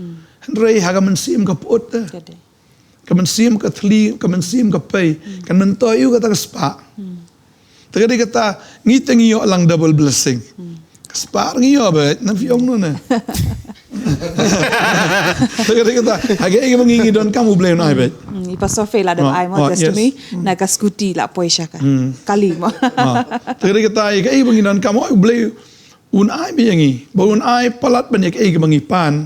Speaker 4: Henry haga man sim ka pot ka man sim ka thli ka man sim ka pay ka man toyu ka ta spa tagadi kata ngiteng yo lang double blessing ka spa ngiyo ba na fiong no na Kata haga ing mangingi don kamu blame na bet.
Speaker 1: Pastor Phil ada ai mo testimony na ka scooty la poisha ka. Kali mo.
Speaker 4: Kata haga ing mangingi don kamu blame un ai biyangi. Ba un ai palat banyak ing mangi pan.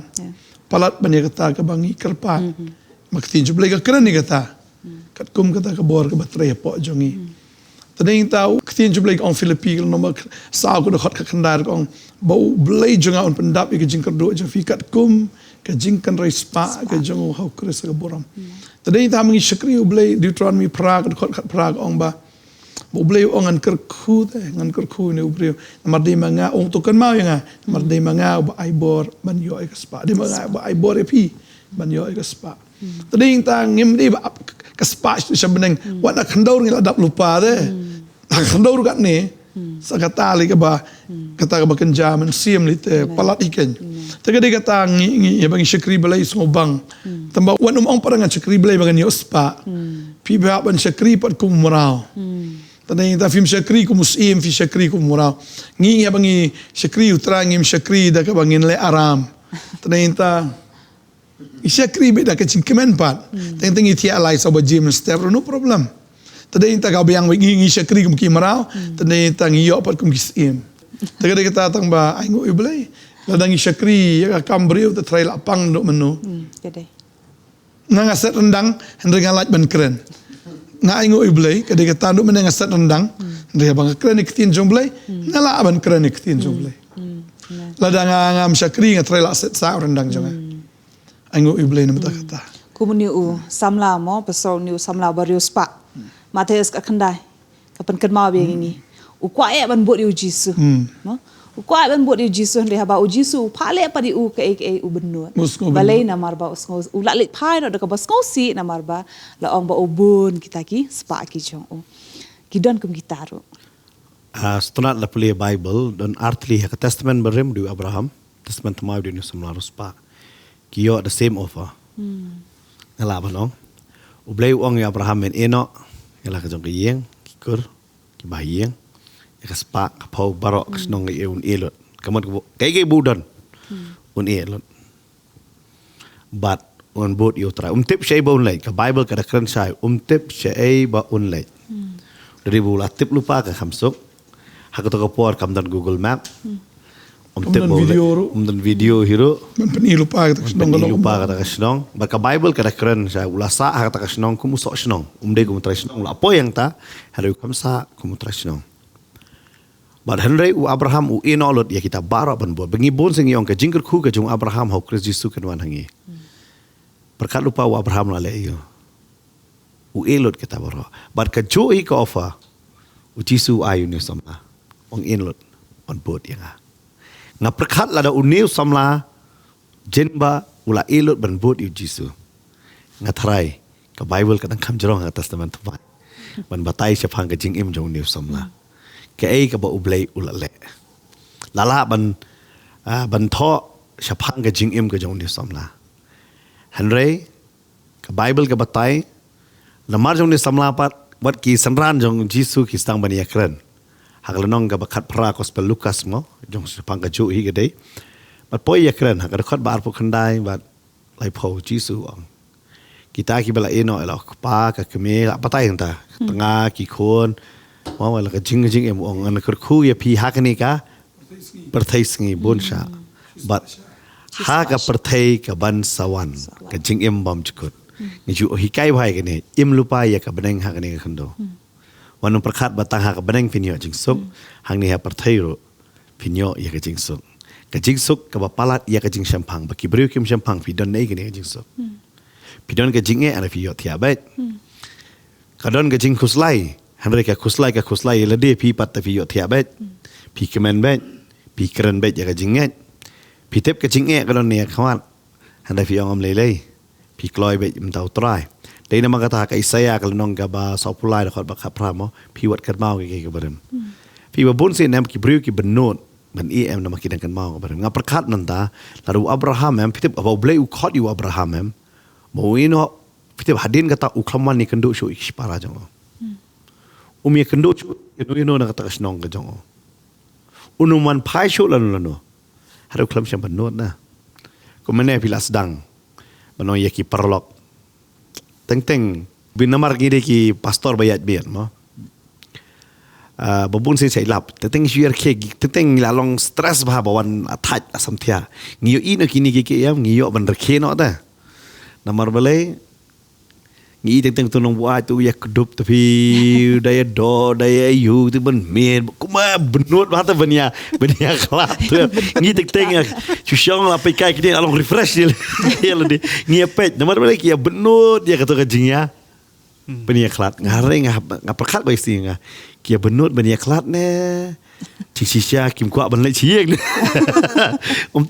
Speaker 4: Palat banyak kata ka bangi kerpat. Maktin ju blame ka kran ni kata. Kat kum kata ka bor ka batre po jongi. Tading tahu ketin ju blame on Filipino nomor sa ko khot ka kandar kong bau blay jonga on pendap ik jingker do je fikat kum ka jingkan rai spa ka jong hau kris ka boram tadai ta mangi syakri ublay Deuteronomy Prague kat Prague ong ba ublay ong ngan kerku ngan kerku ni ublay namar di manga ong tu kan mau yang namar di manga ba aibor ban yo ka spa di manga ba aibor pi ban yo ka spa tadai ta ngim di ba ka spa siya beneng wat nak khandor ngil adap lupa khandor kat ni sakatali ka ba kata ka ba kenjaman siam lite palat ikan taga dia kata ngi bang syakri balai songobang tambah wan ong parang syakri balai bagan yo spa pi ba ban syakri pat kum murau tadai ta film syakri kum musim fi syakri kum murau ngi bang syakri utra ngim syakri da ka bangin le aram tadai ta syakri be da ka cingkemen pat teng iti alai sa ba gym step no problem tadai ta ka bayang ngi syakri kum ki marau tadai ta ngi yo pat kum kisim taga dia kata tang ba ai ngoi belai ladang syakri ya kambriu ta trai lapang dok menu
Speaker 1: Jadi.
Speaker 4: nga ngaset rendang hendra ngalat ban keren nga ai ngoi belai ka dia kata dok men ngaset rendang hendra bang keren iktin jong belai ngala ban keren iktin jong belai ladang ngam syakri nga trai laset sa rendang jong ai ngoi belai na mata kata
Speaker 1: Kumuni samla mo pasal ni samla barius pak. Mateus ka kandai. Kapan kenma be ngi. Ukwa e ban buat Jisu. No? Ukwa ban buat Jisu ndi haba Jisu pale pa di u ka u benut. Balai na marba usngo ulalik pai no da ka basngo si na marba la ong ba ubun kita ki spa ki jong u. Kidon kum gitaru.
Speaker 5: Setelah la puli Bible dan artli ha testament berem di Abraham, testament mau di Nusamla Ruspa. Kiyo the same offer. Ngala ba no? Ublay ong Abraham men Enoch, ngala ka jong kiyeng, kikur, kibayeng. Spa kapau barok snong ngi un elot kamot kay budan un elot but on boat you try tip shay ba un lay ka Bible ka kran sai tip shay ba un lay dari bula tip lupa ka hamsok hakato ka por kam dan Google Map tip dan video hiro
Speaker 4: man pani lupa ka
Speaker 5: snong ba ka Bible ka kran sai ulasa hakata ka snong kumusok snong de kumutray snong la po yang ta haru kamsa kumutray snong But Henry u Abraham u Enoch ya kita bara ban bo bengi bon sing yong ka jingker khu ka jung Abraham hau Kristus Yesus kan wan hangi. Berkat lupa u Abraham la le yo. U Elot kita bara. But ka jo i ka offer u Yesus ayu ni samla. Ong Elot on board yang a. Nga berkat la da u new samla jenba ula Elot ban board u Yesus. Nga try ka Bible ka kam jrong ha testament tu ban batai siapang ka jing im jong new samla. Kaya ka ba ublay ulale. Lala ban tho syapang ka jing im ka jong ni samla. Henry ka Bible ka batay lamar jong ni samla pat wat ki sanran jong Jisu ki stang ban yakran. Haglanong ka bakat pra gospel Lukas mo jong syapang ka ju hi gede. Bat poy yakran hagad khot bar pu khandai bat lai pho Jisu ang. Kita ki bala eno ela pa ka keme patay ta tengah ki khon Mama la ka jing em ong an kerku ya pi hakani ka perthai sngi bonsha but ha ka perthai ka ban sawan ka jing em bam chukut ni ju hikai bhai ka ne im lupa ya ka beneng hakani ka khando wanu prakhat batang ha ka beneng pinyo jing suk hang ni ha perthai ro pinyo ya ka jing suk ka ba palat ya ka jing shampang ba ki breu kim shampang pi don nei ka ne jing suk pi don ka jing e ana pi yo thia bet ka don ka jing khuslai Henry ka khuslai la de pi pat ta fi yo thia bet pi kemen bet pi keren bet ya ka jinget pi tep ka jinge ka don ne khawat Henry fi ong lele pi kloi bet im tau trai dei na magata ka Isaya ka nong ka ba sopulai da khot ba khapra mo pi wat kat mau ke ka barem pi ba bon se nam ki briu ki benot ban em na makidan kan mau ka barem nga perkat nanta laru Abraham em pi tep ba blai u khot yu Abraham em mo ino pi tep hadin kata u khlaman ni kendu shu ikspara jong Umia kendo chu ino na kata kasnong ka jong. Unuman pai chu lano. Haru klam siya banot na. Kumene pilas dang. Bano yaki parlok. Teng binamar gide ki pastor bayat biat mo. Babun say lap. Teng shuyar ke teng lalong stress bah bawan ataj asam tia. Ngiyo ino kini ki yam ngiyo ban rekhe no da. Namar balay Ngi teng tu nong buat tu ya kedup tapi daya do daya you tu ben men kuma benut mata benia kelap tu ngi teng ya cusyong la kai kini along refresh dia ya le ngi pet nomor balik ya benut dia kata kajingnya benia kelap ngare ngaperkat bai si nga kia benut benia kelap ne cisisya kim kuat ben le cieng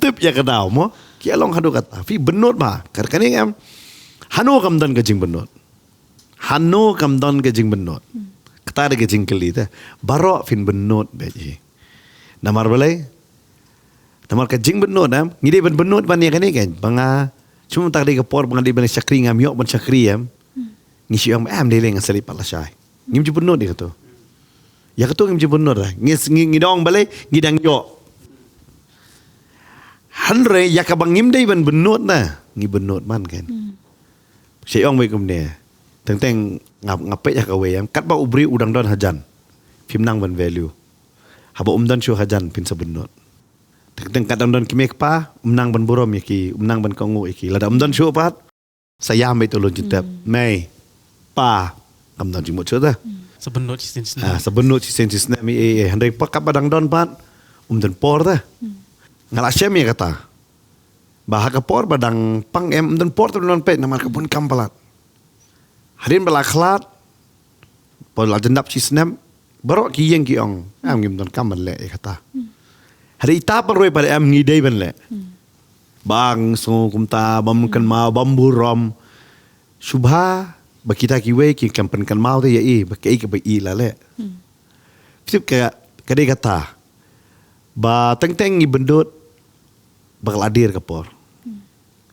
Speaker 5: tip ya kadau mo kia long hadu kata fi benut ma kadang am hanu kam dan kajing benut Hanu kam don ke jing benot. Kata ada ke jing keli ta. Barok fin benot beji. Namar balai. Namar ke jing benot am. Ngide ben benot ban ya kan kan. Banga cuma tak ada ke por banga di ban syakri ngam yok ban syakri am. Ngisi am dele ngan salip pala syai. Ngim ju benot dia kata. Ya kata ngim ju benot lah. Ngidong balai ngidang yok. Hanre ya ka bang ngim dei ban benot na. Ngi benot man kan. Syaiong baik kumne. Tentang ngapet ya kawe yang kat ba ubri udang don hajan phim nang ban value haba dan show hajan pin sebenot tentang kadang don kimek pa nang ban borom yaki nang ban kongo iki lada dan show pat saya ambil tolong jetap mai pa don jimot cerita
Speaker 2: Sebenut sin
Speaker 5: sebenut si sensis na mi handai pa kap badang don pat dan por ta ngala syem ya kata bahaka por badang pang dan por tu non pet namar kapun kampalat Harin belaklat, pola jendap si senam, baru kiyeng kiong, ngim don kaman le kata. Hari ita peroi pada ngidei ben le. Bang so kumta bamkan mau bamburom, subha bakita kiwe ki kampen kan mau tu ya bakai ke bai la le. Sip ke kadai kata, ba teng ngibendut bakal adir kapor.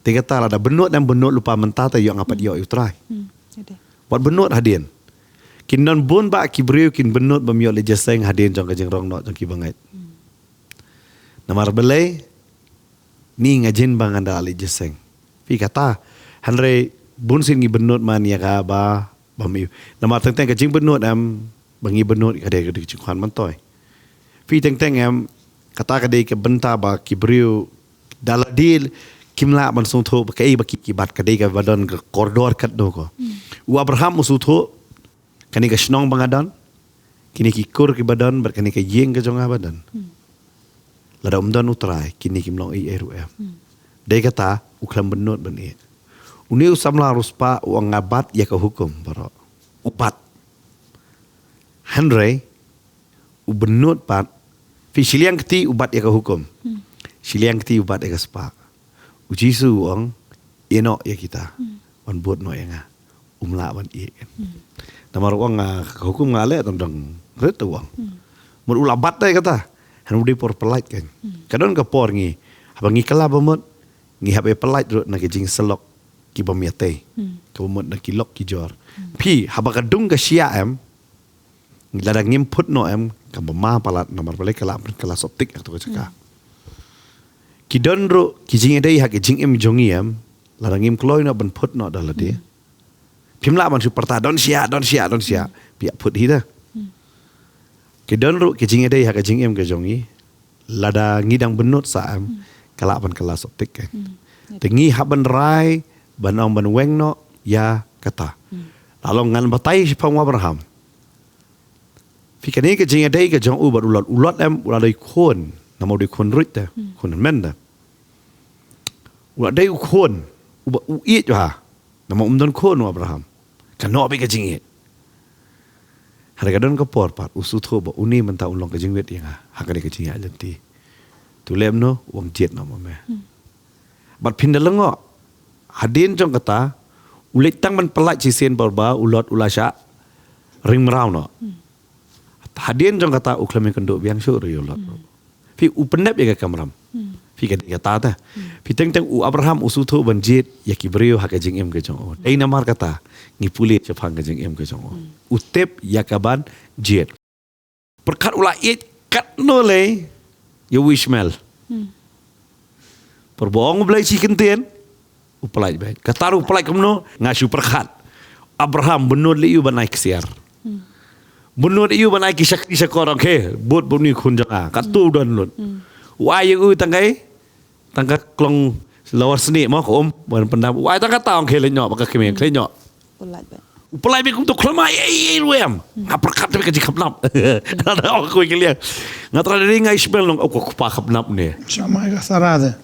Speaker 5: Tiga kata ada benut dan benut lupa mentata yang apa dia utrai. Buat benut hadin. Kin non bun ba ki briu kin benut bamiyo le jaseng hadin jong kajeng rong no jong ki bangai. Namar belai ni ngajin bang anda le jaseng. Pi kata hanre bun sin ngi benut man ya ka ba bamiyo. Namar teng kajeng benut am bangi benut kade kade ki kwan man toy. Pi teng am kata kade ke benta ba ki briu daladil kimla man sung tho bakai baki kibat kadai ka badan ke koridor kat do ko u Abraham usu tho kani ka snong bangadan kini ki kur ki badan ber kani ka yeng ka jonga badan lada dan utrai kini kimlong eru dai kata uklam benut ben uni usamla ruspa uang ngabat ya ka hukum baro upat Henry u benut pat fi siliang keti ubat ya ka hukum siliang keti ubat ya ka spa uji su ang eno ya kita on buat no yang umla ban i namar uang hukum ngale tondong ret uang mun ulabat dai kata han udi por pelait kan kadon ka por ngi abangi kala bamot ngi habe pelait ro na jing selok ki bamiate ka bamot na kilok ki jor pi haba kadung ka sia am ngilada ngim put no am ka bama palat namar pelai kala optik atau ka caka Kidon ro kijing edai ha kijing em jongiam larangim kloy no ban put no dalade pimla ban superta don sia pia put hida kidon ro kijing edai ha kijing em ke jongi lada ngidang benut saam kala ban kelas optik kan tengi haban rai banong ban weng no ya kata lalu ngan batai si pang Abraham fikani kijing edai ke jong u bar ulot em uladai kon nama di kon ruit dah kon men dah ulah day kon uba uit jah nama dan kon Abraham kan no be kajing it hari kadon ka por pat usu tho ba uni menta ulong kajing wet yang ha ka de kajing ya lenti tu lem no wang jet no me bat pindalengo hadin jong kata ulit tang man pelaj si sen barba ulot ulasha ring merau no hadin jong kata uklam yang kenduk biang syur yo lot Pi upenep ya kamram. Pi kata ta. Pi teng u Abraham usutho banjit ya kibriyo ha kajing em ke jong. Dai namar kata ngipuli chapang kajing em ke jong. Utep ya kaban jet. Perkat ula it kat nole ya wishmel. Perbohong belai si kentien upelai baik. Kataru upelai kemno ngasu perkat. Abraham benut liu banai kesiar. Bunut iu banai kisak korang ke bot buni kunjanga katu dan lut wai u tangkai klong lawar seni mau kom ban pendam wai tangka taong ke lenyok maka kemeng lenyok
Speaker 1: Pulat ba.
Speaker 5: Upalai be kum to khlama luem. Ngaprakat be kaji khapnap. Ada aku kilian. Ngatra dari ngai spell nong aku pa khapnap ne.
Speaker 4: Sama ka sarada.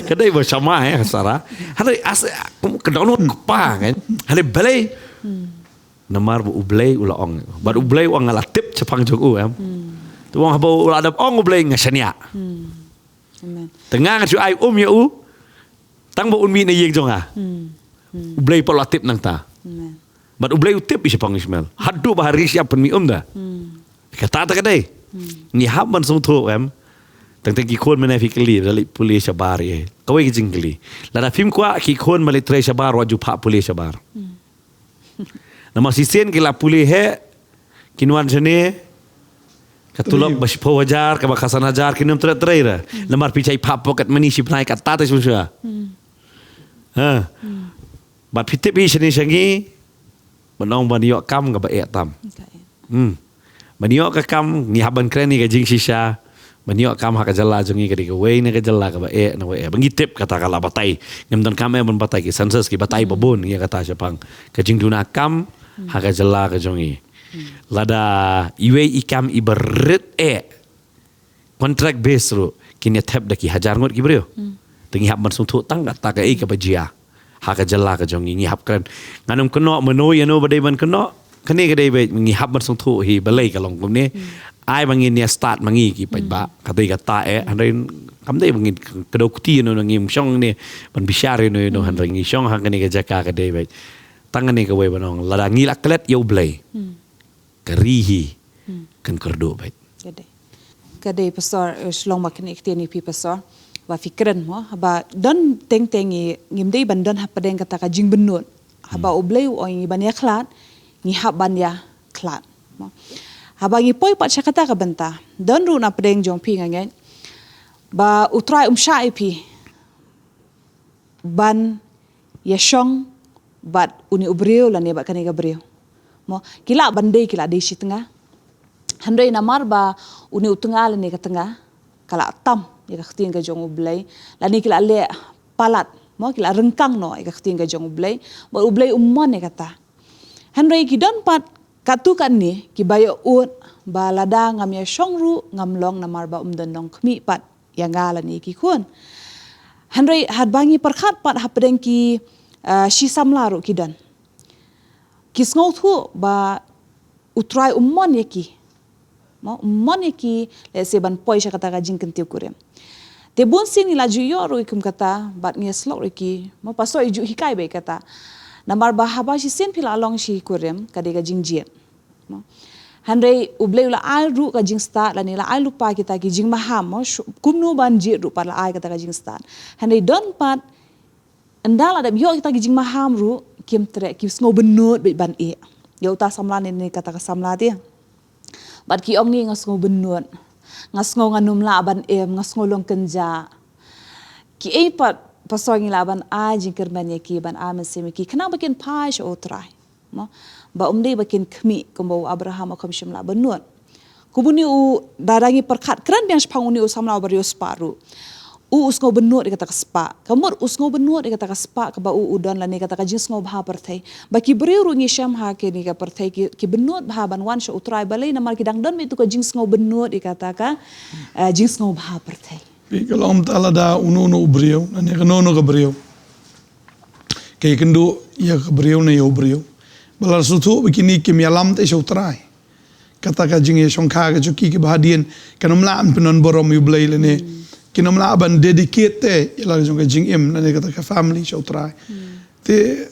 Speaker 5: Kadai ba sama sara. Hada as kedonot pa kan. Hada balai. Namar bu ublay ula ong. Bar ublay ong ngalatip cepang jog em. Tu wong haba ula adap ong ublay ngasania.
Speaker 1: Amen.
Speaker 5: Tengah ngacu ai ya tang ba unmi na yeng jonga. Ublay pa latip nang ta.
Speaker 1: Amen.
Speaker 5: But ublay utip isa pang Ismail. Hadu ba hari siap pen mi da. Kata ta kadai. Ni habban sum tho em. Tang ki khon mena fikli dali pulis sabar ye. Kawai ki jingli. Lada film kwa ki khon mali tre sabar waju pa pulis sabar. Nama sisen kila pulih he kinuan sene katulok baspo wajar ka bakasan hajar kinum tre lamar picai pap poket mani sipnai kat tata susah. Bat pitip bi sene sangi banong baniok kam ga ba tam.
Speaker 1: Okay.
Speaker 5: Baniok ka kam ni haban kreni ka jing sisa baniok kam ha ka jalla jongi ka di ka wei na ka jalla ka ba na wei bangitip kata kala batai ngem dan kam ban batai ki sensus ki batai babon ya kata siapang ka jing duna kam ha ka jalla ka jongi. Lada iwe ikam ibarit kontrak base ro kini tap daki hajar ngot ki brio. Tengi hab man sung thu tang ta ka ka bajia. Ha ka jalla ka jongi ngi hab kan nganum keno menoi ano badai ban keno kene ka dai be ngi hab man sung thu hi balai ka long kum ne ai bangin ne start mangi ki pajba katai kata handain kam dai bangin kedokti no ngi msong ne ban bishare no handain ngi shong ha kene ka jaka ka dai be tangan ne ka we banong lada ngi laklet yo blai karihi kan kerdo baik.
Speaker 1: Kadai pastor shlong makin ikteni pi pastor wa fikran mo haba don teng ngimdei bandon hapadeng kata ka jing benut haba ublei o ngi ban ya klat ngi haban ya klat mo haba ngi poi pat syakata ka benta don ru na padeng jong pi ngangen ba utrai syai pi ban ya shong bat uni ubriu lan ya bat kani ka briu mo kila bandai kila dei si tengah handai namar ba uni utengal ni ka tengah kala tam ya ka khtin ka jong ublay la ni kila le palat mo kila rengkang no ya ka khtin ka jong ublay ba ublay ummon ya kata handai ki don pat katu kan ni ki bayo ut ba lada ngam ya shongru ngam long namar ba umdon dong khmi pat ya ngala ni ki kun handai had bangi perkhat pat hapdeng ki shi samlaru ki dan kisngau thu ba utrai ummon yaki mo ummon yaki le se ban poi sha kata ka jing kentiu kurem te bon sini la ju yo ro ikum kata bat nge slok riki mo paso iju hikai be kata namar ba haba shi sen pila long shi kurem kade ka jing jet mo handai ublei la al ru ka jing start la ni la al lupa kita ki jing maham mo kumno ban jet ru par la ai kata ka jing start handai don pat andala da yo kita ki jing maham ru kim tre ki sngo benut be ban yo ta samla ni kata ka samla dia bat ki ong ni ngasngo benut ngasngo nganum la ban ngasngo long kenja ki pat pasong la ban a jingker ban ki ban a mesem ki kena bakin paish o trai mo ba umdei bakin khmi kombo Abraham akom shimla benut kubuni u darangi perkhat kran biang spang uni u samla bar yo sparu usngo benut kata ka spa kamur usngo benut kata ka spa ka ba udon la ni kata ka jingsngo bha perthai ba ki briu ngi sham ha ke ni ka perthai ki benut bha ban wan sho utrai balai namar ki dangdon me tu ka jingsngo benut kata ka jingsngo bha perthai
Speaker 4: Pi kalom tala da uno briu na ne no ka briu ke kendo ya ka briu na yo briu balar sutu bikini kim yalam te sho utrai kata ka jing ye shong kha ka chuki ki bahadien kanom la an penon borom yu blai le ne kinom la ban dedicate ila jong jing im na kata ka family show try te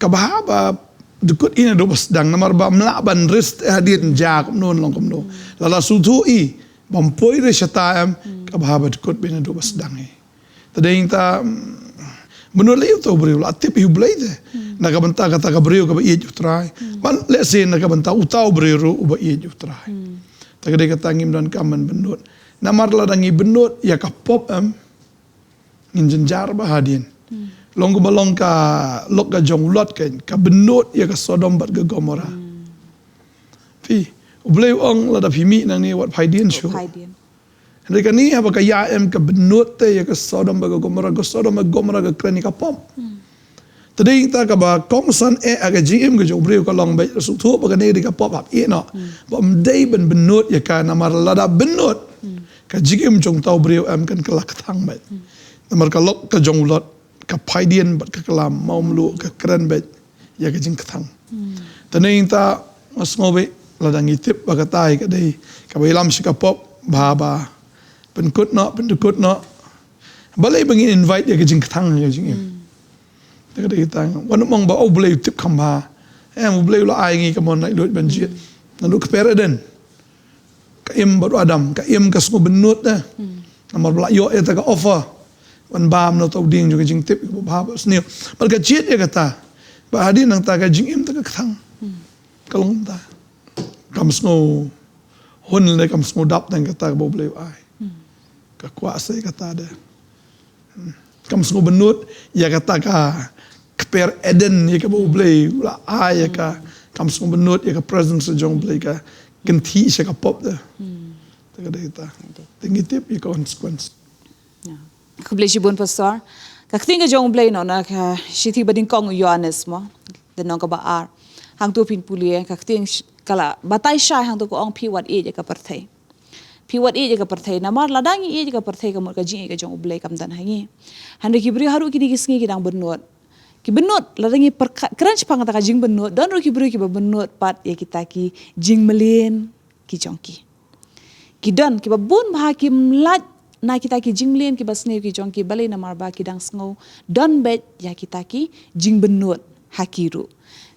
Speaker 4: kabahaba dukut ina do bas dang namar ba mla ban rest hadit jak non long kom do lala sutu i bam poi re shata am kabahaba dukut bina do bas dang e tadeng ta menur le to brio la tip yu blade na ka banta kata ka brio ka i try ban le sen na ka banta utau brio ru ba i try ta ka de kata ngim dan kaman benut namar ladangi benut ya ka pop ngin jenjar bahadien long balong ka lok ka jong lot ka benut ya ka Sodom bat ka Gomora fi ublei ong lada pimi nang ni wat paidien show Henry ka ni apa ka ya ka benut te ya ka Sodom bat ka Gomora ka Sodom bat Gomora ka kreni ka pop Tadi kita kaba kongsan aga GM ke jobriu ka long bai su thu ba ne di ka pop up no. Ba mdei ben benut ya ka namar lada benut. Ka GM jong tau briu am kan kelak thang bai. Namar ka lok ka jong lot ka paidian bat ka kalam mau mlu ka keren bai ya ka jing thang. Tadi kita mas ngobe lada ngitip ba ka tai ka dei ka bai lam si ka pop ba ba ben kut no balai bangin invite ya ka jing thang ya jing. Kita kita wan mong ba boleh tip kamba boleh la ai ngi kamon nai lut banjit nalu keperaden ka im baru adam ka im ka semua benut dah namar bla yo eta ka offer wan bam no tau ding juga jing tip ba snil bal ka jit ya kata ba hadin nang ta ka jing im ta ka thang kalong ta kam smo hon le kam smo dap nang kata ba boleh ai ka kuasa kata ada kam semua benut ya kata ka keper Eden ya ka boleh la ai ya ka kam semua benut ya ka presence jong boleh ka ganti sa ka pop dah tak ada kita tinggi tip ya consequence
Speaker 1: Aku boleh sibun pastor. Kak tinggal jong boleh no nak siti bading kong Yohanes mo. Dan nong ka baar. Hang tu pin pulie kak ting kala batai syai hang tu ko ong pi wat e ka partai. Pi wat e ka partai namar ladangi e ka partai ka mor ka jing ka jong boleh kam dan hangi. Hande ki bri haru kini kisngi kidang benut. Ki benut ladangi keren pang ta ka jing benut dan ru ki bri ki benut pat ya kita ki jing melin ki jongki. Ki don ki babun hakim lat na kita ki jing melin ki basne ki jongki balai namar ba ki dang sngo don bet ya kita ki jing benut hakiru.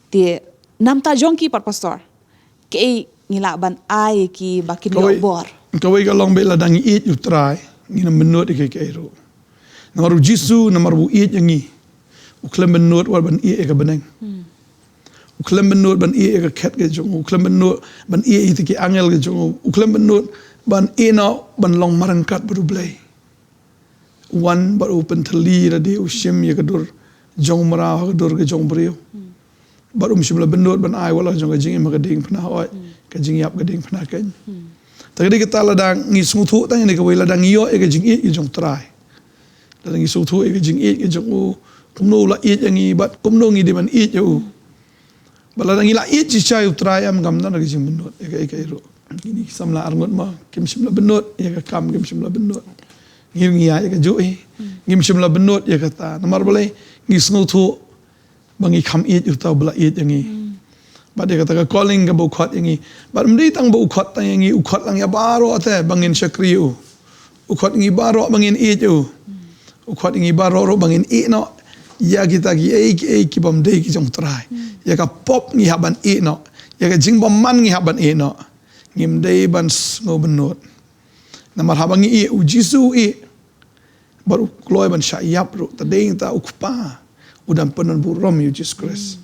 Speaker 1: Ti nam ta jongki par pastor. Ke ngila ban ai ki bakin yo bor.
Speaker 4: Kawai ka long be ladangi eat you try ngina benut ke ro. Namar jisu namar bu eat yangi. Uklem benut wal ban e ka beneng. Uklem benut ban e ka ket ke jong. Uklem benut ban e itu ki angel ke jong. Uklem benut ban e no ban long marangkat baru blay. Wan baru open tali radi ushim ya kedur jong mara kedur ke jong brio. Baru mshim la benut ban ai wala jong ke jing ma keding pernah oi. Ke jing yap keding pernah ken. Tadi kita ladang ngi smutu tang ni ke wei ladang yo e ke jing e jong try. Ladang ngi smutu e ke jing e ke jong kumno la eat yang ibat kumno ngi deman eat yo bala ngi la eat chi chai utrai am gam na ngi jing benut e ro ini samla arngot ma kim simla benut ya ka kam kim simla benut ngi ya ka jo e ngi simla benut ya kata namar boleh ngi snu thu bangi kam eat utau bala eat yang ba de kata ka calling ka bu khat yang ba mri tang bu khat tang yang ukhat lang ya baro ate bangin sakriu ukhat ngi baro bangin eat yo ukhat ngi baro ro bangin eat no ya kita ki bam dei ki jong try ya ka pop ngi haban e no ya ka jing bam man ngi haban e no ngim dei ban ngo benut namar habang e u jisu e baru kloy ban syayap ro tadeng ta ukpa udan penon burom yu Jesus Christ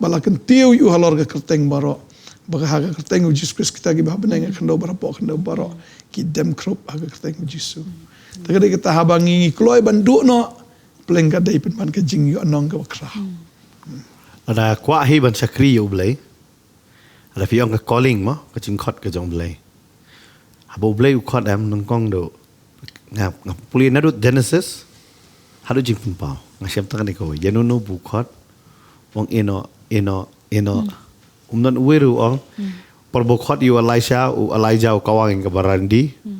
Speaker 4: balakan tiu yu halor ka kerteng baro baga haga kerteng u Jesus Christ kita gi ba beneng kendo baro ki dem krop haga kerteng u jisu tagade kita habang ngi kloy ban du no peleng ka dai pen ka jing yu anong ka wakra.
Speaker 5: Ada kwa hi ban sakri yu blai. Ada fiong ka calling mo ka jing khot ka jong blai. Habo blai u khot am nong kong do. Ngap puli na do Genesis. Hado jing pun pao. Ngasiam ta ni ko yanu no bu khot. Wong eno. Umnan uweru ong. Por bu khot yu Elijah u kawang ka barandi.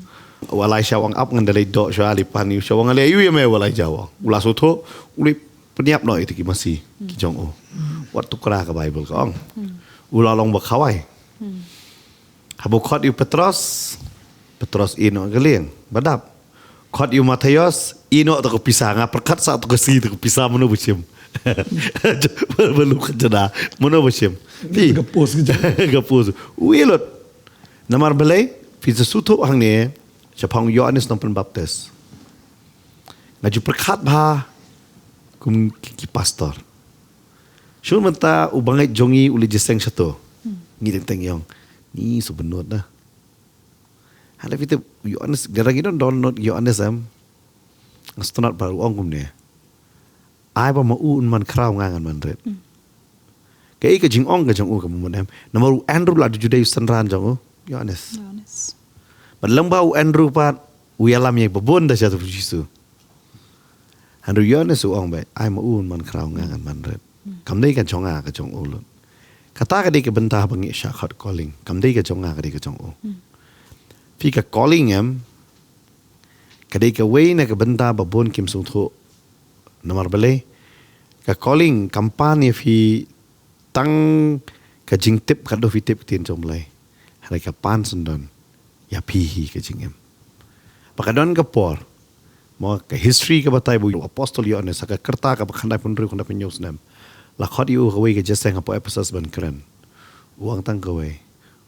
Speaker 5: Walai syawang up ngan dalai dok syah lipan yu syawang ale yu me walai jawa ula soto uli peniap no itu ki masih ki jong o wat tukra ka bible ka ong ula long ba khawai habu khot yu Petros ino geleng badap khot yu Matius ino to ko pisah nga perkat sa to ko si to ko pisah meno busim belu kejada meno busim pi gapos uilot namar belai fi sesuto hang ne Japang Yohanes nang Pembaptis. Ngaju perkat bah kum ki pastor. Syun menta ubangai jongi uli jeseng satu. Ni tentang yang ni sebenut dah. Ada kita Yohanes garang itu download Yohanes am. Ngastonat baru ongkum ni. Ai ba mau man kraw ngangan man red. Kai ka jing ong ka jong u ka mun am. Namaru Andrew la judai sanran jong Yohanes. Lembau Andrew pat uyalam yang babon dah jatuh Yesus. Han ru yon su ong be ai ma un man krau ngan man ret. Kam dei ka jonga ka jong ulun. Kata ka dei ka benta bangi syakhat calling. Kam dei ka jonga ka dei ka jong u. Fi ka calling em ka dei ka wei na ka benta babon kim sung thu. Namar bale ka calling kampanye fi tang ka jing tip ka do fi tip tin jom lai. Hari ka pan sundon ya pihi ka jing em. Pakadon ka por mo ka history ka batay bu apostol yo ne sa ka kerta ka bakhandai pun ru kanda penyus nem. La khot yu ka wei ka jeseng apo episode ban kren. Uang tang ka wei.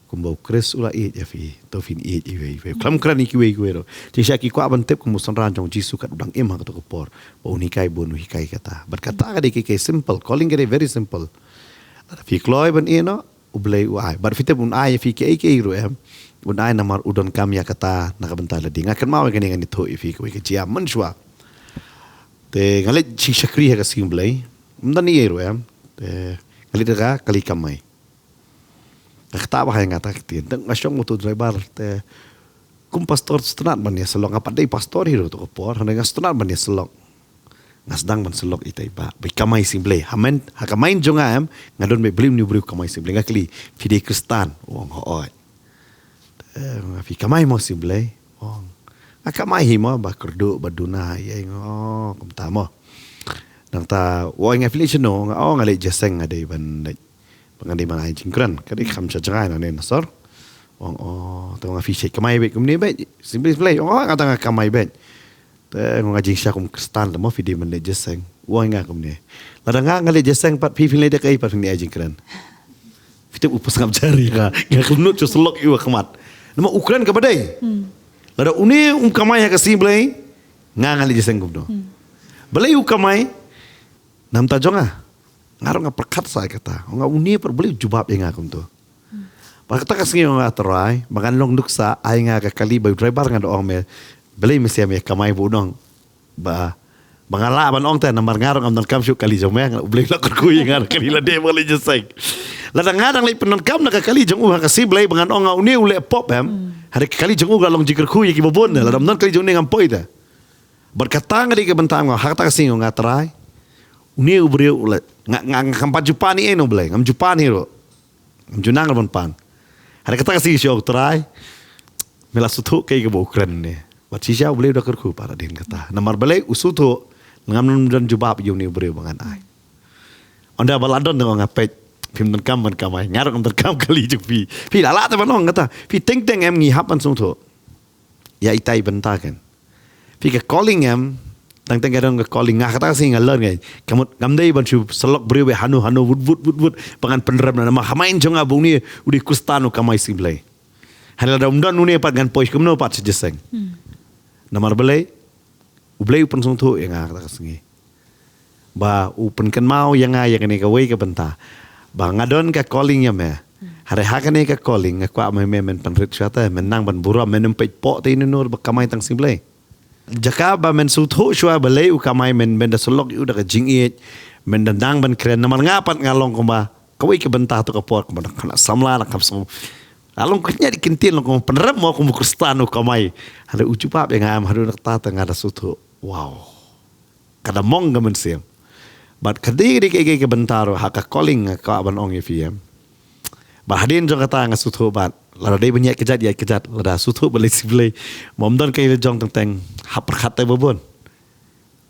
Speaker 5: Kumbau kres ula it ya fi to fin it i wei. Klam kran iki wei ro. Ti sya ki kwa ban tip ku musan ran jong jisu kat udang em ha ka to por. Bo ni kai bon hi kai kata. Bat kata ka de ki simple. Calling ka very simple. Fi kloi ban ino ublei uai. Bat fi te bun ai fi ke ro em. Bun ai namar udon kam ya kata nakabenta la dinga kan mau ngani ngani to fi ko ke jia man shwa. Te ngale chi shakri ha ka sim blei. Mdan ni ro em. Te kali daga kali kamai. Kata ba nga ta kitin. Tang asyong mo to driver te kum pastor stunat man ya selong apa dei pastor hiro to por hanga stunat man ya selong. Ngasdang man selok itai ba. Bai kamai sim blei. Hamen ha kamai jonga em ngadon be blim ni bru kamai sim blei ngakli fi de kristan wong ho oi. Fi kamai mo sim blei. Wong. Akamai himo ba kerdu baduna ye ngo kum ta mo. Nang ta wong affiliation no ngale jeseng ade ban pangandi man ai jingkran kadi kham cha jangai na ne nasor ong to nga fi shek kamai be kumni be simply play ngata nga kamai be te nga jing sha kum kristan mo fi di man le jeseng wong nga kumni la nga ngale jeseng pat fi le de kai pat ni ai jingkran fi te upus ngam jari nga kumnut cho selok yu khamat nama ukran ka badai la da uni kamai ha ka simple nga ngale jeseng kumno balai kamai nam ta jonga ngarong nga perkat sa kata nga uni per beli jubab yang akum tu pakata kasngi nga terai makan long duksa ai nga ka kali bay driver nga doong me beli mesia me kamai bunong ba mangala ban ong ta namar ngarong am kam syu kali jome nga beli la ku yang kali la de beli jesek la ngadang li penon kam na ka kali jong ka si beli bangan ong nga uni ule pop hem hari kali jong ga long jikir ku ki bobon la dam non kali jong ngam poida berkata nga di ka bentang nga hakata kasngi nga terai uni ubrio ulet ngang kampat Jupani eno blay ngam Jupani ro ngam junang ron pan hari kata kasi show try mela sutu kay ke Ukraine ne wat si siya blay dokar ku para din kata namar blay usutu ngam dan jubab uni ubrio bangan ai onda baladon ngam ngapet pim dan kam ban kamai ngarok ngam kam kali jupi pi lala ta banong kata pi teng teng em ngi hapan sung tho ya itai bentakan pi ke calling em tang kadang ke calling ngah kata sing ngalon ngai kamut gamdai ban chu selok brewe hanu wud pangan penrem na ma hamain jonga bung ni udi kustanu kamai simblai hala da umdan nuni pat gan pois kumno pat sejeseng namar belai ublai upun sung thu yang kata singi ba upun kan mau yang ni ka wei ka benta ba ngadon ka calling ya me hari hakane ka calling ngakwa men penrit syata menang ban bura menem peit po te nur ba kamai tang simblai jaka ba men sutho shwa balai u kamai men da solok u da jingit men dandang ban kren namar ngapat ngalong ko ba kawai ke bentah tu kapor ko kana samla na kapso along kenya dikintin long ko penrem mo ko kristano kamai ada ucupa yang am haru nak ta ngada sutho wow kada mong gamen siam but kadi ke bentaro haka calling ka ban ong fm ba hadin jong kata ngasutho bat la dai banyak kejat la sutho balai siblai momdan kai jong teng hap khat bobon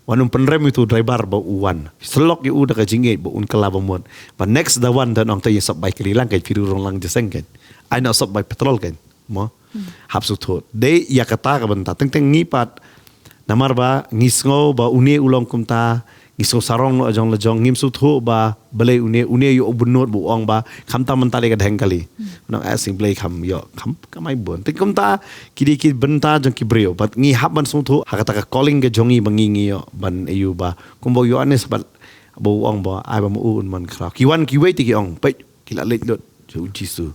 Speaker 5: wanum penrem itu driver ba uwan selok yu da jingit ba un kala bomon but next the one dan ong tay sop bai kali lang kai firu rong lang jeseng kan ai na sop bai petrol kan mo hap sutho de ya kata ka benta teng ngipat namar ba ngisngo ba uni ulong kumta ngiso sarong no ajong lejong ngim sutho ba balai uni yu benot bu ong ba khamta mentale ka dheng kali nang asing play kham yo kham kamai bon teng kumta kidi benta jong ki brio but ngi hap ban sutho hakata ka calling ke jongi bangi yo ban ayu ba kumbo yo anes ba bu ong ba ai ba mu un man kra kiwan ki wei ti ki ong pe kila let lot jisu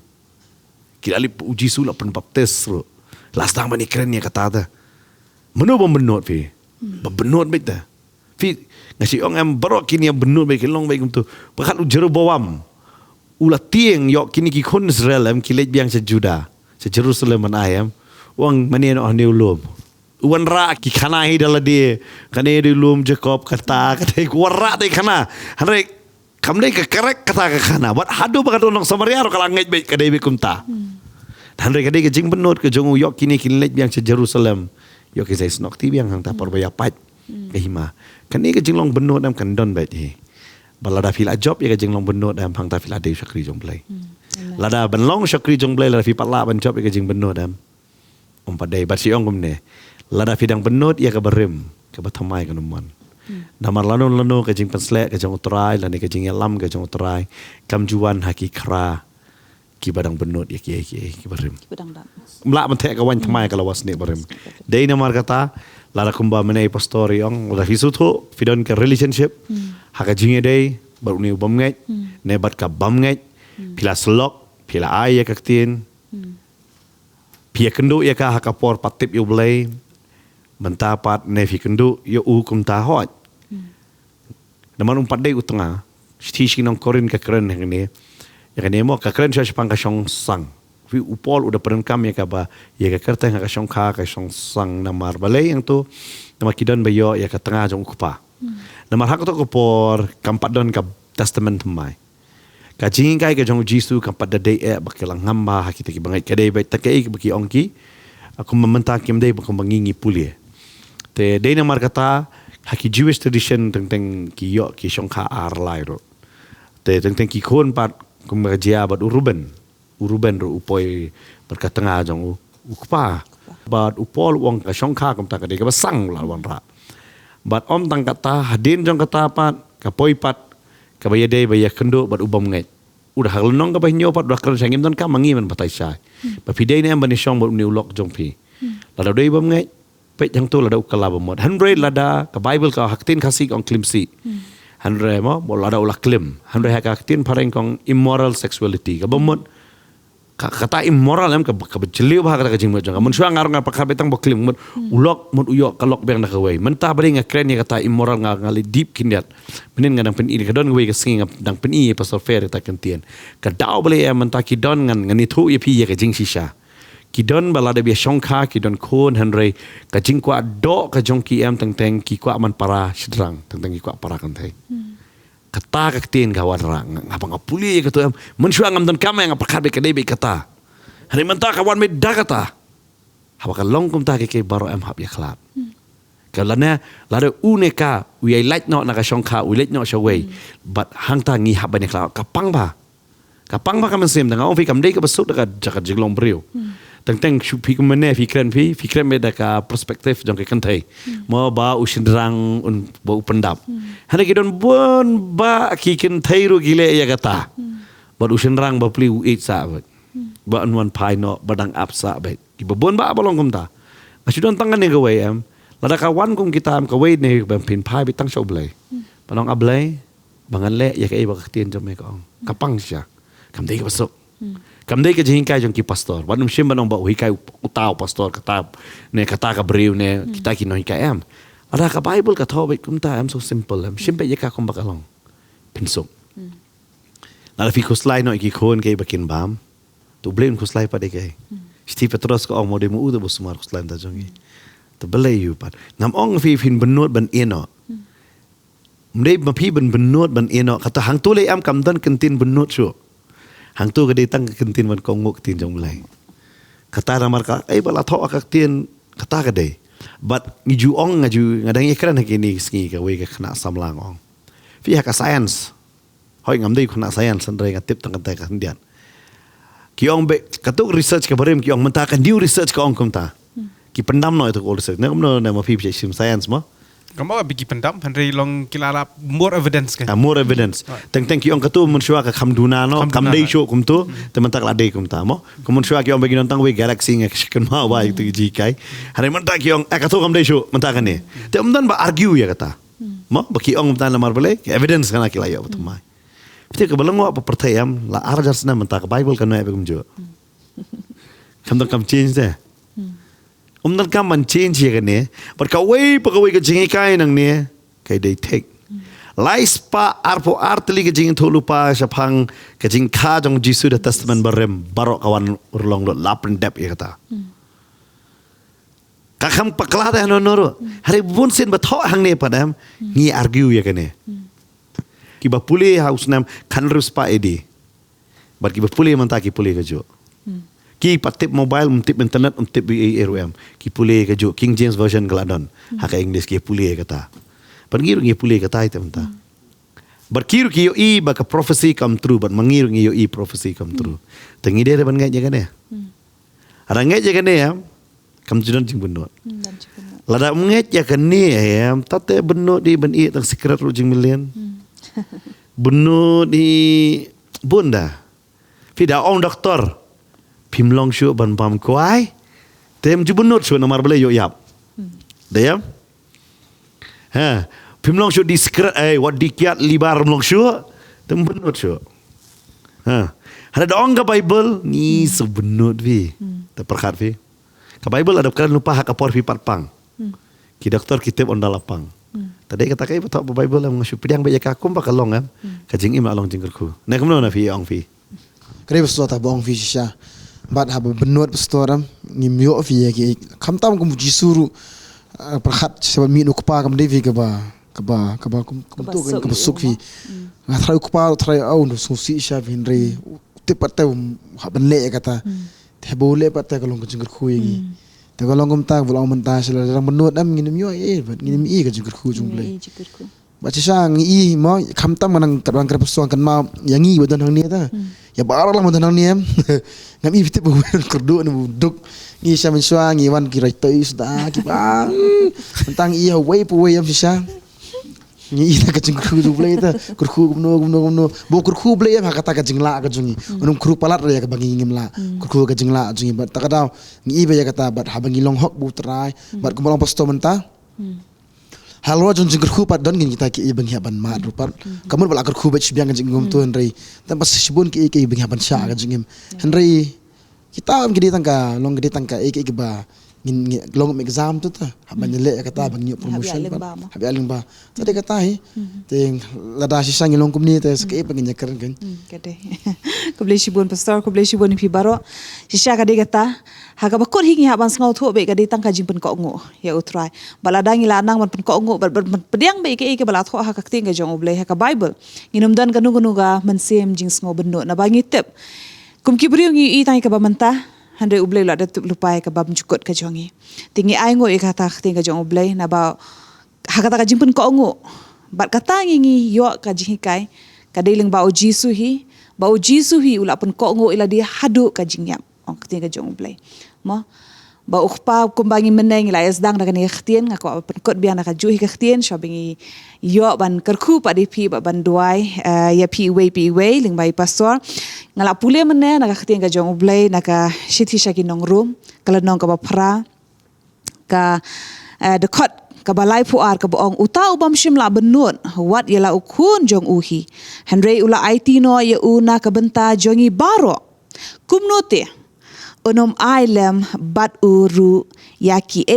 Speaker 5: kila li jisu la pen baptis ro last time ni keren ya kata ta menu bom benot fi ba benot bet ta fi ngasi ong am barok kini yang benut baik long baik tu pakat ujero bawam ula tieng yok kini ki kon Israel am kilet biang se Juda se Jerusalem man ayam wang mani no new lom Uwan ra ki khana hi dala dia. Kane di lum Jacob kata kata warra te khana. Hanre kamde ka karek kata ka khana. Bat hadu ba kadon Samaria ro kala ngai be kadai be kumta. Hanre kadai ke jing benut ke jongu yok kini lek biang se Jerusalem. Yok ke sai snok ti biang hang ta por baya pat. Ke hima. Kane ke jing long benut am kan don be hi. Balada fil job ya ke jing long benut am hang ta fil ade syakri jong play. Lada ban long syakri jong play lada fi patla ban job ya ke jing benut am. Padai bat si ong kumne. Lada fidang benut ia ke berim ke batamai ke numan. Namar lanu ke jing penslek ke jang uterai lani ke jing lam ke jang uterai kam juan haki kra ki badang benut ia ki berim.
Speaker 1: Pedang dan.
Speaker 5: Mlak mentek ke wan tamai ke lawas ni berim. Dei namar kata lada kumba menai pastori ong lada fisutu fidon ke relationship haka jing dei baru ni ubam ngai ne bat ka bam ngai pila selok pila ai ka tin pia kendu ia ka haka por patip yu blai mentapat nevi kendu yo kum ta hot naman umpat dei utanga stishi nong korin ka keren ni ya kan mo ka keren sya pang ka song sang vi upol udah perenkam ya ka ba ya ka kerta ka song ka song sang namar balai yang tu nama kidon bayo ya ka tengah jong kupa namar hak to ko por kampat don ka testament mai ka jing kai ka jong jisu kampat da dei bakelang ngamba hakita ki bangai ka dei bai takai baki ongki aku mementak kim dei bakong bangingi pulie te dei namar kata haki Jewish tradition tentang ki yo ki shongka arlai ro te tentang ki kon pat kum rajia bat uruben ro upoi berkatengah jong ukpa bat upol wong ka shongka kum ta ka dei ka basang lawan ra bat om tang kata hadin jong kata pat ka poi pat ka baya dei baya kendo bat ubam ngai udah halnong ka bahnyo pat udah kan sangim don ka mangi man patai sai ba pidei ne am bani shong bat ni ulok jong pi lada dei bam ngai pet yang tu lada ukala bamot hanre lada ka bible ka haktin kasih ong klimsi hanre mo bol lada ulah klim hanre ha ka haktin pareng kong immoral sexuality ka bamot kata immoral am ka bejeliu bah kata jing mojang mun suang ngar ngapa ka betang bo klim mot ulok mot uyok kalok beng na kawai mentah bari nga kren ya kata immoral ngali deep kindiat menin ngadang pen ini ka don ngwe ka sing dang pen i pastor fair ta kentien ka dau bali am mentah ki don ngan ngani thu ye pi ya ka jing shisha kidon balada biya shongka kidon kon hanre ka jingkwa do ka jongki am teng ki kwa man para sidrang teng ki kwa para kan thai kata ka tin gawan rang ngapa ngapuli ka to am mun syang am don kama yang perkat be kadai be kata hari menta kawan me da kata haba ka long kum ta ke baro am hab ya khlap kalana lada uneka we like no na ka shongka we like no shaway but hang ta ngi hab ne khlap kapang ba ka men sem dang ong fi kam dei ka basuk da ka jakat jiglong brio tentang pi kumene fikran me daka perspektif jong ke kantai mo ba usindrang un ba upendap hana kidon bon ba ki kantai ru gile ya kata ba usindrang ba pli u sa ba anwan pai no badang apsa ba ki bon ba balong kumta asidon tangan ne gawai am lada kawan kum kita am kawai ne ba pin pai bitang so blai panong ablai bangan le ya kai baktien jom me ko kapang sia kam dei ka basuk kam dei ka jing kai jong ki pastor wanum shim banong ba hui kai utau pastor kata ka briu ne kita ki no kai am ada ka bible ka thobe kumta am so simple am shim pe yaka kom bakalong pinsuk na fi kuslai no ki khon kai bakin bam tu blame kuslai pa de kai sti petros ko mo de mu udo busmar kuslai ta jongi tu belai yu pat ngam ong fi fin benut ban eno mdei ma pi benut ban eno kata hang tu le am kam dan kentin benut shu hang tu ka ditang kentin man kong ngok tin jong lai kata ramar ka bala tho ka tin kata ka dei but ngiju ong ngaju ngadang ikran hakini ski ka we ka khna samlang ong fi ka science hoi ngam dei khna science andre ngatip tang ka ka ndian ki ong be katuk research ka barem ki ong menta ka new research ka ong kumta ki pendam no itu ko research ne no na ma fi sim science mo
Speaker 2: kamu bagi pendam hanrei long kilala more evidence kan
Speaker 5: more evidence teng ki ong katu mun syua ka khamduna no kam dei sho kum tu teman tak la dei kum ta mo kumun syua ki ong bagi nontang we galaxy nge kan ma wa itu ji kai hari menta ki ong katu kam dei sho menta kan ni te umdan ba argue ya kata mo bagi ong menta lamar bele evidence kana ki la yo betumai pite ka balong apa pertayam la arjar sana menta ka bible kan no kum jo kam change de umdan kam man change ya kan ni but ka we ka jingi kai nang ni kai dei take lais pa arpo artli ke jing thulu pa sapang ke jing kha jong jisu da testament barem barok kawan urlong lot lapen dep ya kata Kakam paklah dah nonoro. Hari bun sen bathok hang ne padam ngi argue ya kene. Kiba pulih haus nam kan ruspa edi. Bar kiba pulih mentaki pulih kejo. Ki patip mobile untip internet untip BARM. Ki pulih kejo King James version Gladon. Haka English ki pulih kata. Pergi ngi pulih kata itu mentah. Berkiru ki yo i baka prophecy come true, but mangiru ngi yo i prophecy come true. Tengi dia ban ngai jaga ne. Ada ngai jaga ne ya. Kam judon jing benot. Lada ngai jaga ne ya, tate benot di ban i tang secret ro jing million. Benot di bunda. Fida ong doktor. Pimlong syu ban pam kuai. Tem ju benot syu nomor bele yo yap. Dia. Ha. Pimlong syu di secret wat dikiat libar mlong syu tem benut syu. Ha. Ada ong ka Bible ni sebenut vi. Ta perkat vi. Ka Bible ada kan lupa hak apor vi patpang. Ki doktor kitip on dalapang. Tadi kata kai betok Bible ang syu pediang beja ka kum pa kalong am. Ka jing im along jingkerku. Na kumno na vi ong vi.
Speaker 3: Kare pastor ta bong fi sha. Bat ha benut pastor am ngimyo fi ki kamtam kum jisuru perkat sebab mi nu kupa kam devi ke ba kum tu kan kebesuk fi ngatrai kupa trai au no susi sha vinre tepat te ha benle kata te boleh pat te kalong kejengker khu yi te kalong kum ta bolong mentah sela rang benut am nginim yo bat nginim i kejengker khu jungle baca sang i mo kamtam manang kadang kerap suang kan ma yang i badan hang ni ta ya barang lah badan hang ni am ngam i bite bu kerdu nu duk ni sha men suang i wan ki rai toi sudah ki bang tentang i hawai pu wei am sha ni ita kacing kru tu play ta kru gumno bo kru play am kata kacing la ka jungi unum kru palat ya ka bangi ngim la kru kacing la jungi bat takadau ni ibe ya kata bat habangi long hok bu trai bat kumolong posto menta halwa jun jing kru pat don kita ki ibang haban ma rupat kamun bala kru bat biang kacing ngum tu henry tanpa sibun ki ibang haban sha ka jungim henry kita am gidi tangka long gidi tangka ba ngin long exam tu ta haban le kata bang new promotion habi aling ba tadi kata hi ting lada sisa ngilong kumni te ske pangin keren kan
Speaker 1: kade ko blesi bon pastor ko blesi bon pi baro sisa kade kata haga bakot hingi haban sngau tho be kade tangka jimpen ko ngo ya utrai bala dangi la nang man pen ko ngo pediang be ke bala tho ha ka ting ga jong oble ha ka bible nginum dan kanu ga mensem jing sngau benno na bangi tep kum kibriu ngi i tangi ka ba mentah handai ublay la dat lupai ka bab jukot ka jongi tingi ai ngo ikata tinga jong ublay na ba hakata ka jimpun ko ngo bat kata ngi yo ka jihikai ka deling ba jisu hi ula pun ko ngo ila dia hadu ka jingyam ong tinga jong ublay mo ba ukpa kumbangi meneng ila esdang da kan ikhtian ngako pen kot bian ka juhi ka khtian shopping yo ban kerku pa dipi ba ban duai ya pi way ling bai pastor ngala pule mene na ka khtian ka jong ublay na ka shithi shaki nong room kala nong ka ba phra ka the kot ka balai puar ka boong uta ubam shimla benut wat yala ukun jong uhi henry ula IT no ya una ka benta jongi baro kumnote unom ailem bat uru ya ki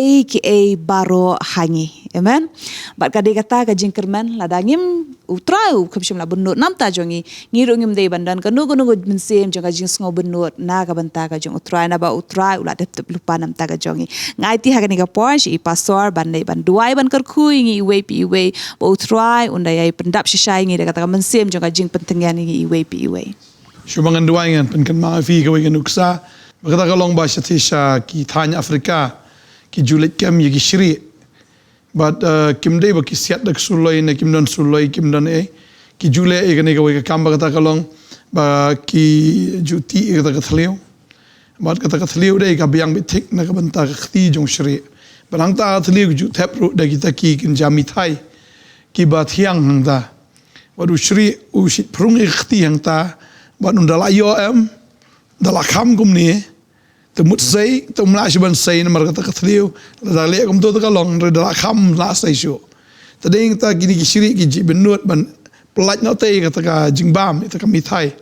Speaker 1: baro hangi amen bat kade kata ka jingkerman ladangim utrau kapshim la benut namta jongi ngiru ngim dei bandan kanu mensem jonga jing sngo benut na ka banta ka jong utrai na ba utrai ula dep lupa namta ka jongi ngai ti ha ka ni ka point i pastor bandai ban duai ban kerku ngi iwe ba utrai unda yai pendap shisai ngi kata ka mensem jonga jing pentengian ngi iwe
Speaker 4: Syubangan duangan penkan maafi ka wigan uksa Makata kalong ba siya tisha ki tanya Afrika ki julit kem ya ki shiri but kim day ba ki siat dak suloi na kim don suloi kim don ki jule kani ka wika kamba kata kalong ba ki juti kata kathliu but kata kathliu day ka biang bitik na ka banta ka khti jong shiri barang ta kathliu ju thep ru da kita ki kin jami thai ki ba thiang hang ta wadu shiri u shit prung khti hang ta ba undala yo dalam kam kumni temut sei temla siban sei na marga ta kathliu da le kum to ka long dalam kam la sei shu tading ta gini ki shiri ki benut ban pelat no te ka ta jingbam ta ka mithai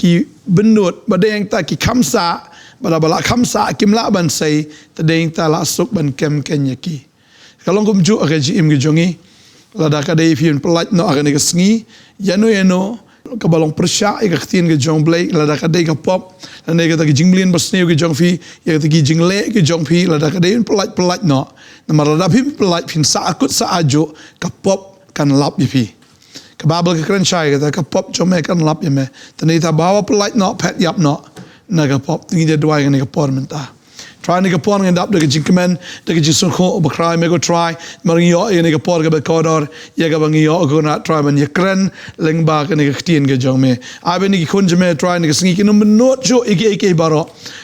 Speaker 4: ki benut badeng ta ki kamsa bala kamsa kimla ban sei tading ta la suk ban kem kenya ki kalong kum ju ka ji im ki jongi la da ka dei fiun pelat no ka ni ka sngi yano kabalong persya ika ktien ke jong blay lada kadai ka pop lada ka tagi jingblin basneu ke jong fi ya tagi jingle ke jong fi lada kadai pelat no namar lada phi pelat phin sa akut sa ajo ka pop kan lap fi ka babel ke kren chai ka pop jong me kan lap me tani ta bawa pelat no pet yap no na ka pop tingi de dwai ka por menta try ni ka por ngend up de jing kemen de jing sun kho ba cry me go try mar yo ni ka por ka ba kodor ya ka bang yo go na try man ye kren leng ba ka ni ka tien ke jong me a be ni khun jme try ni ka sngi ki no not jo ike baro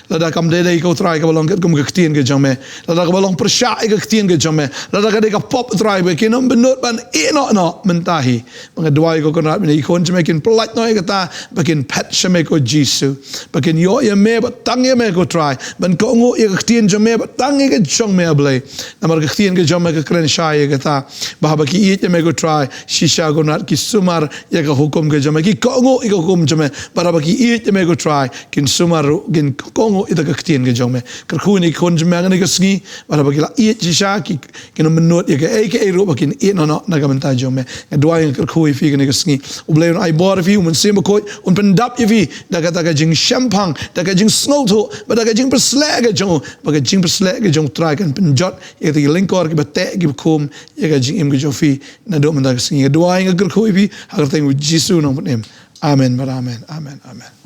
Speaker 4: la da kam de ko try ka balong kum ka tien ke jong me la da ka balong persha ka tien ke jong me la da ka de ka pop try be ki no not ban no mentahi bang dwai ko na ni khun jme kin plat no ka ta ba kin pet shme ko jisu ba kin yo ye me ba tang ye me ko try ban ko ngo ktien jome tangi ke jong me ablay namar ktien ke jome ke kren shay ke ta bahaba ki it me go try shisha go nat ki sumar ya ka hukum ke jome ki kongo i hukum jome bahaba ki it me go try kin sumar gin kongo ita ke ktien ke jome ker khuni kon jome ngani ke sngi bahaba ki la it shisha ki kin menot ya ke ro bakin it no na ga menta jome dwai ker khui fi ke sngi ublay ai bor fi un sim ko un pendap fi da ka jing champang da ka jing snow to ba da ka jing perslag jong baga jing perslek ke jong try kan penjot ya ti lingkor ke bate ke kum ya ga jing im ke jofi na do man da singi doa ing ger khoi bi agar teng jisu no nem amen amen amen amen